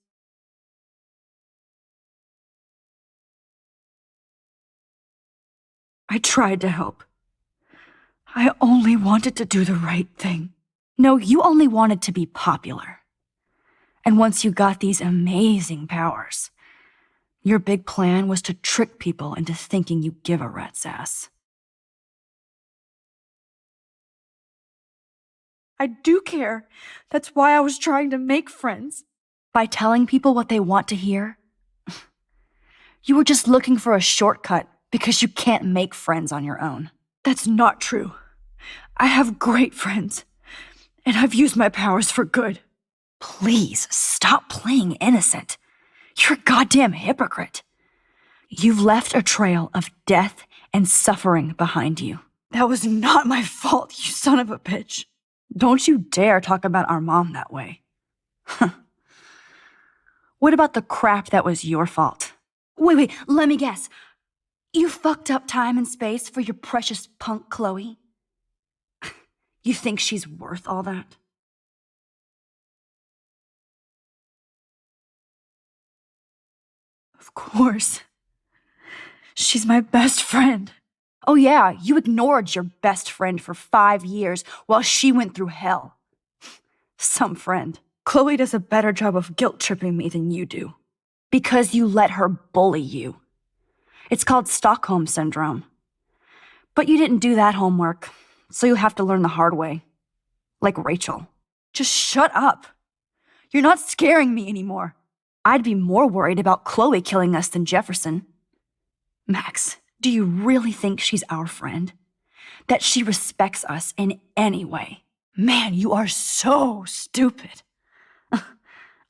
I tried to help. I only wanted to do the right thing. No, you only wanted to be popular. And once you got these amazing powers, your big plan was to trick people into thinking you give a rat's ass. I do care. That's why I was trying to make friends. By telling people what they want to hear? You were just looking for a shortcut because you can't make friends on your own. That's not true. I have great friends, and I've used my powers for good. Please, stop playing innocent. You're a goddamn hypocrite. You've left a trail of death and suffering behind you. That was not my fault, you son of a bitch. Don't you dare talk about our mom that way. What about the crap that was your fault? Wait, let me guess. You fucked up time and space for your precious punk Chloe? You think she's worth all that? Of course. She's my best friend. Oh yeah, you ignored your best friend for 5 years while she went through hell. Some friend. Chloe does a better job of guilt-tripping me than you do. Because you let her bully you. It's called Stockholm Syndrome. But you didn't do that homework, so you have to learn the hard way. Like Rachel. Just shut up. You're not scaring me anymore. I'd be more worried about Chloe killing us than Jefferson. Max, do you really think she's our friend? That she respects us in any way? Man, you are so stupid.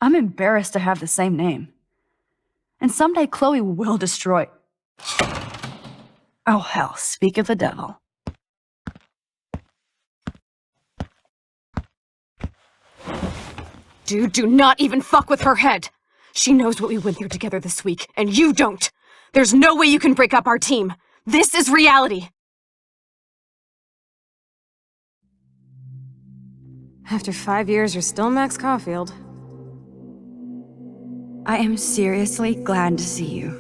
I'm embarrassed to have the same name. And someday Chloe will destroy... Oh hell, speak of the devil. Dude, do not even fuck with her head. She knows what we went through together this week, and you don't. There's no way you can break up our team. This is reality. After 5 years, you're still Max Caulfield. I am seriously glad to see you.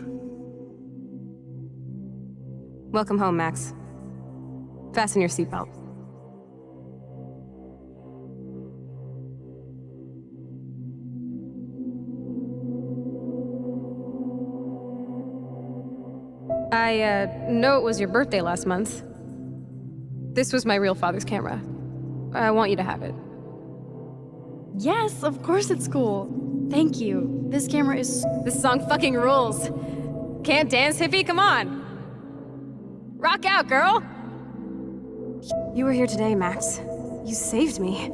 Welcome home, Max. Fasten your seatbelt. I know it was your birthday last month. This was my real father's camera. I want you to have it. Yes, of course it's cool. Thank you. This camera is... This song fucking rules. Can't dance, hippie? Come on. Rock out, girl. You were here today, Max. You saved me.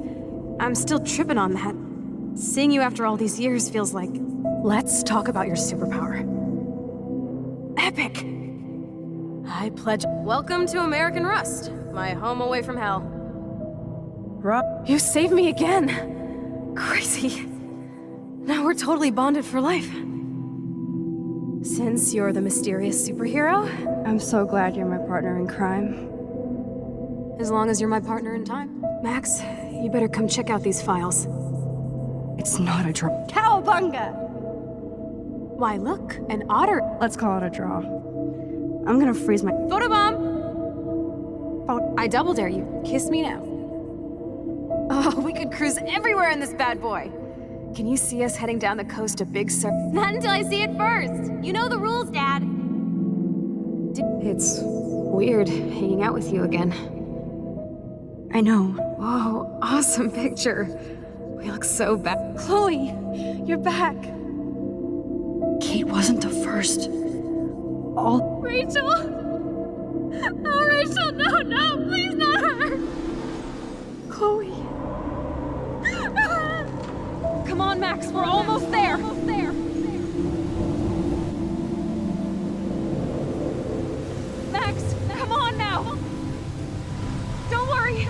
I'm still tripping on that. Seeing you after all these years feels like... Let's talk about your superpower. Epic! I pledge... Welcome to American Rust, my home away from hell. You saved me again. Crazy. Now we're totally bonded for life. Since you're the mysterious superhero, I'm so glad you're my partner in crime. as long as you're my partner in time. Max, you better come check out these files. It's not a draw. Cowabunga! Why, look, an otter. Let's call it a draw. I'm gonna freeze my... Photobomb! I double dare you. Kiss me now. Oh, we could cruise everywhere in this bad boy. Can you see us heading down the coast to Big Sur? Not until I see it first. You know the rules, Dad. It's weird hanging out with you again. I know. Whoa, awesome picture. We look so bad. Chloe, you're back. Kate wasn't the first. Rachel? Oh, Rachel, no, please not her. Chloe. Come on, Max, we're almost there. Max, come on now. Don't worry.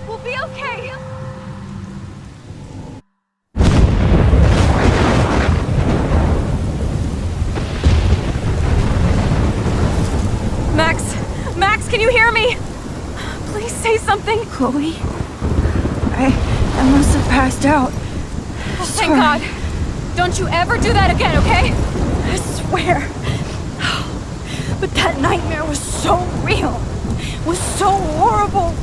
We'll be okay. Max, can you hear me? Please say something. Chloe? I must have passed out. Oh, thank God. Don't you ever do that again, okay? I swear. But that nightmare was so real. Was so horrible.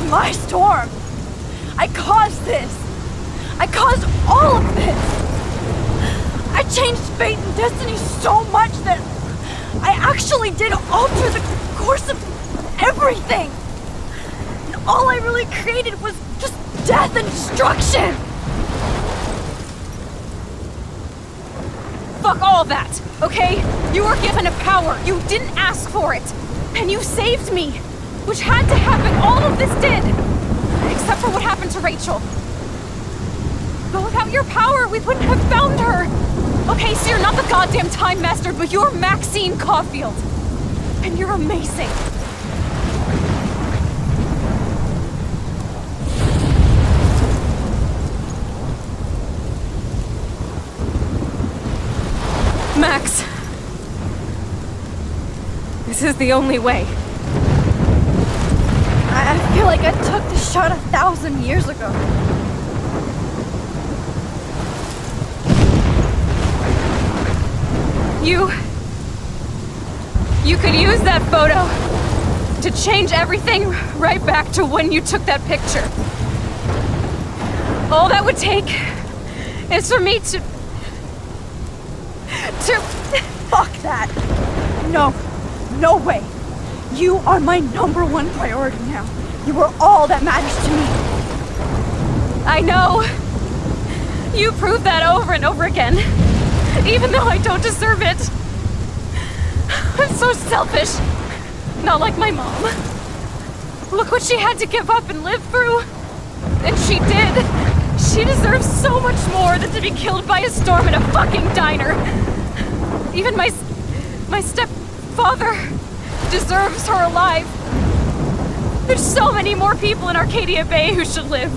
My storm! I caused this! I caused all of this! I changed fate and destiny so much that I actually did alter the course of everything! And all I really created was just death and destruction! Fuck all that, okay? You were given a power, you didn't ask for it! And you saved me! Which had to happen, all of this did! Except for what happened to Rachel. But without your power, we wouldn't have found her! Okay, so you're not the goddamn Time Master, but you're Maxine Caulfield. And you're amazing. Max. This is the only way. I feel like I took the shot 1,000 years ago. You could use that photo to change everything right back to when you took that picture. All that would take is for me to... Fuck that! No way! You are my #1 priority now. You are all that matters to me. I know. You prove that over and over again. Even though I don't deserve it. I'm so selfish. Not like my mom. Look what she had to give up and live through. And she did. She deserves so much more than to be killed by a storm in a fucking diner. Even my stepfather deserves her alive. There's so many more people in Arcadia Bay who should live.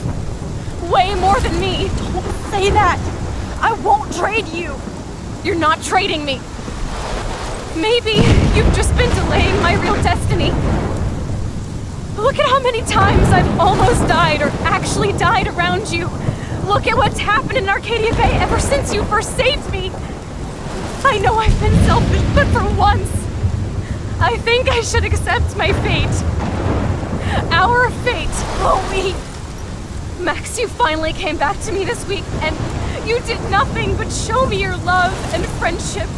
Way more than me. Don't say that. I won't trade you. You're not trading me. Maybe you've just been delaying my real destiny. Look at how many times I've almost died or actually died around you. Look at what's happened in Arcadia Bay ever since you first saved me. I know I've been selfish, but for once, I think I should accept my fate. Our fate. Chloe! Max, you finally came back to me this week, and you did nothing but show me your love and friendship.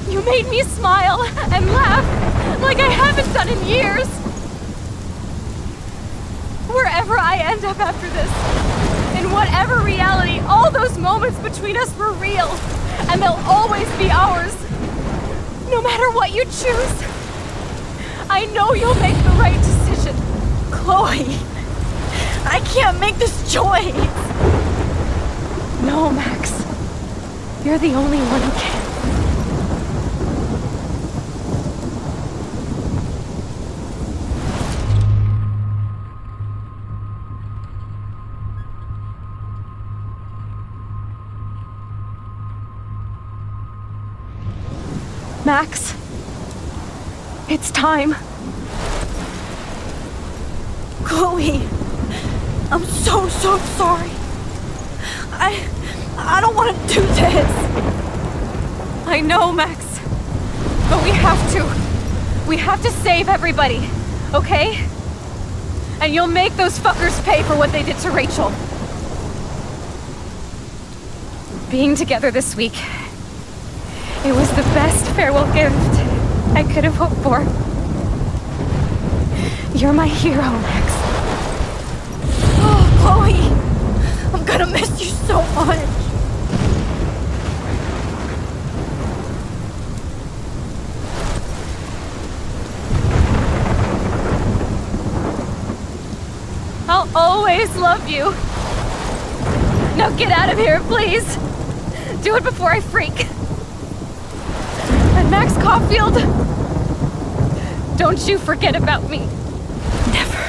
You made me smile and laugh like I haven't done in years. Wherever I end up after this, in whatever reality, all those moments between us were real, and they'll always be ours. No matter what you choose, I know you'll make the right decision. Chloe, I can't make this choice. No, Max. You're the only one who can. Max, it's time. Chloe, I'm so sorry. I don't want to do this. I know, Max, but we have to. We have to save everybody, okay? And you'll make those fuckers pay for what they did to Rachel. Being together this week, it was the best farewell gift I could have hoped for. You're my hero, Max. Oh, Chloe! I'm gonna miss you so much! I'll always love you. Now get out of here, please. Do it before I freak. And Max Caulfield, don't you forget about me. Never.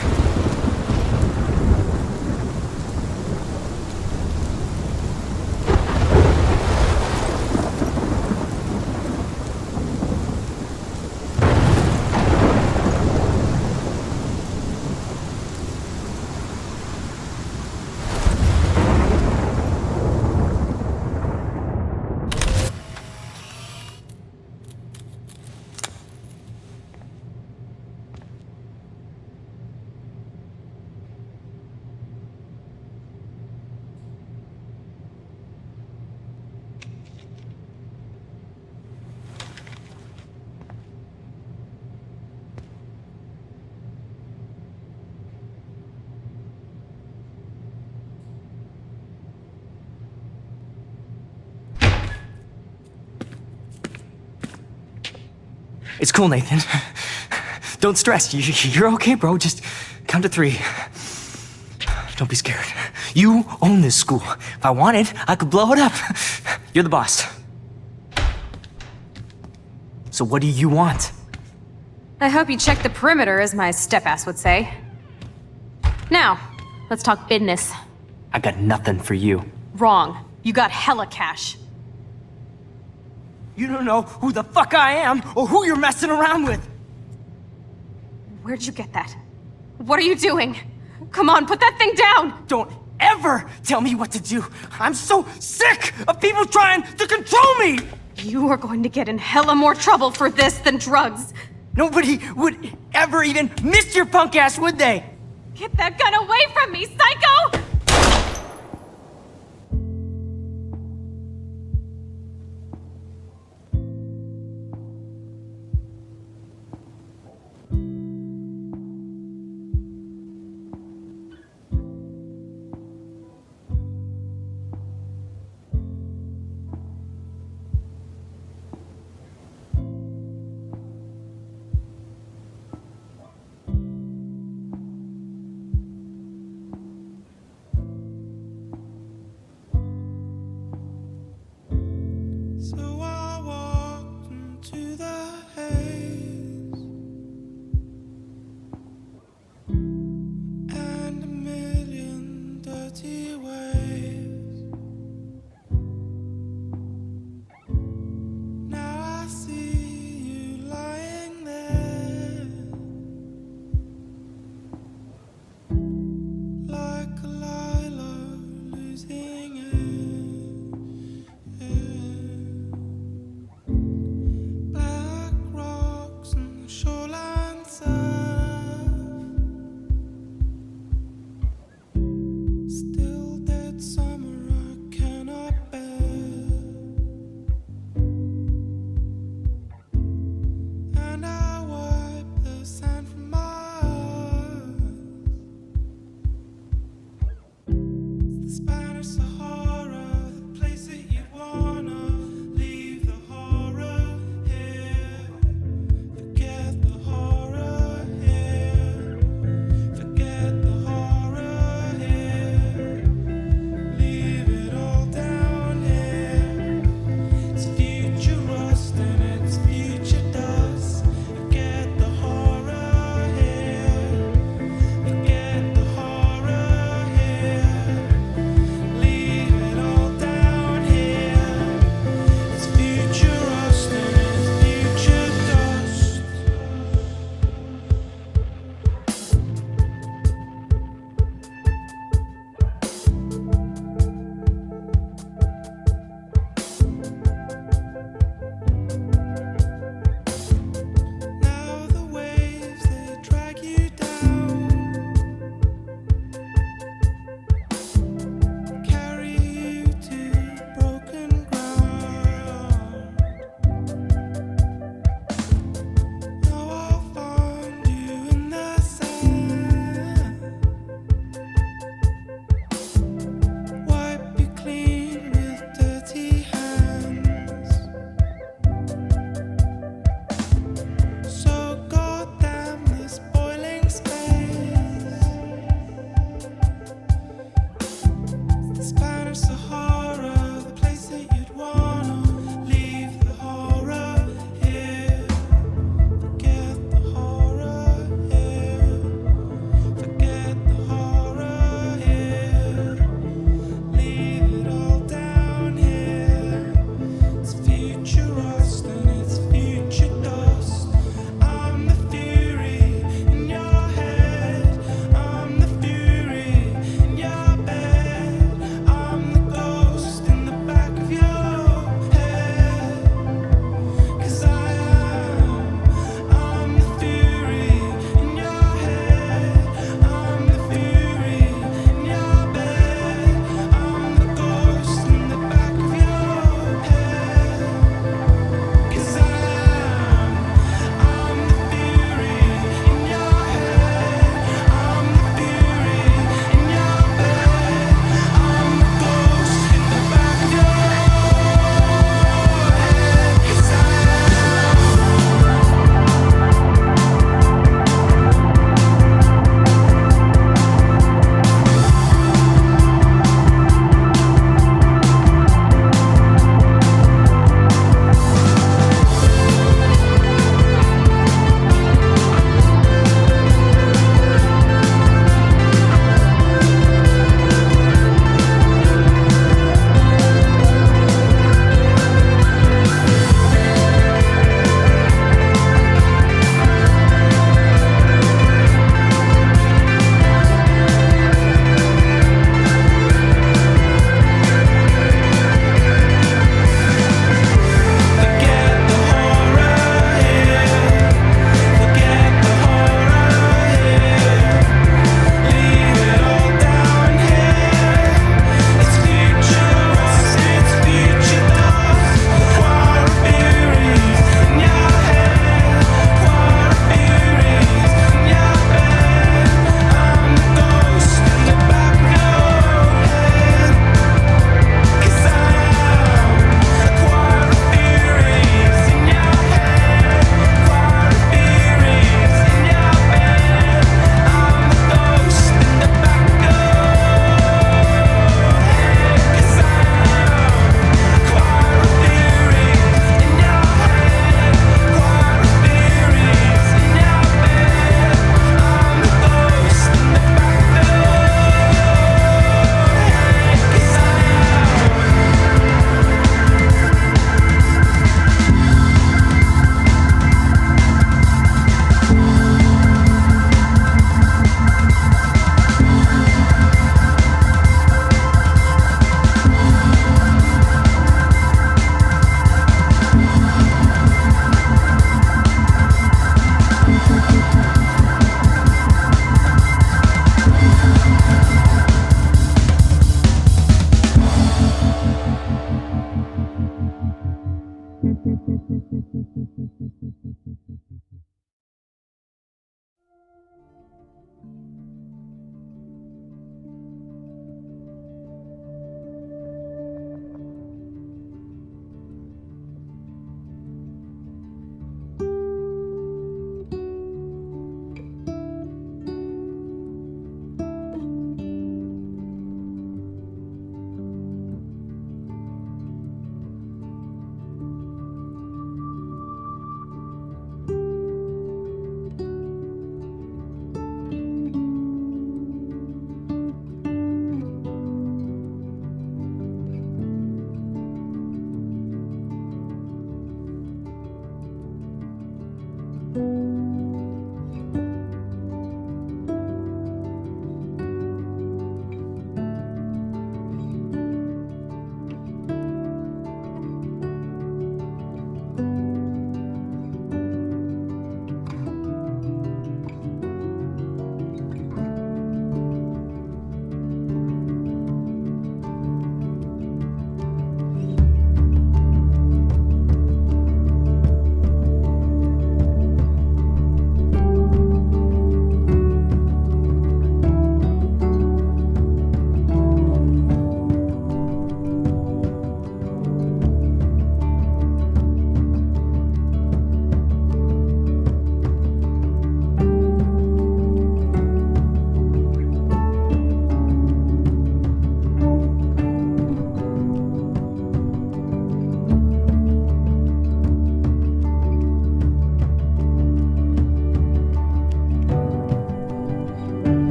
It's cool, Nathan. Don't stress. You're okay, bro. Just count to 3. Don't be scared. You own this school. If I wanted, I could blow it up. You're the boss. So what do you want? I hope you check the perimeter, as my step-ass would say. Now, let's talk business. I got nothing for you. Wrong. You got hella cash. You don't know who the fuck I am or who you're messing around with. Where'd you get that? What are you doing? Come on, put that thing down! Don't ever tell me what to do. I'm so sick of people trying to control me! You are going to get in hella more trouble for this than drugs. Nobody would ever even miss your punk ass, would they? Get that gun away from me, psycho!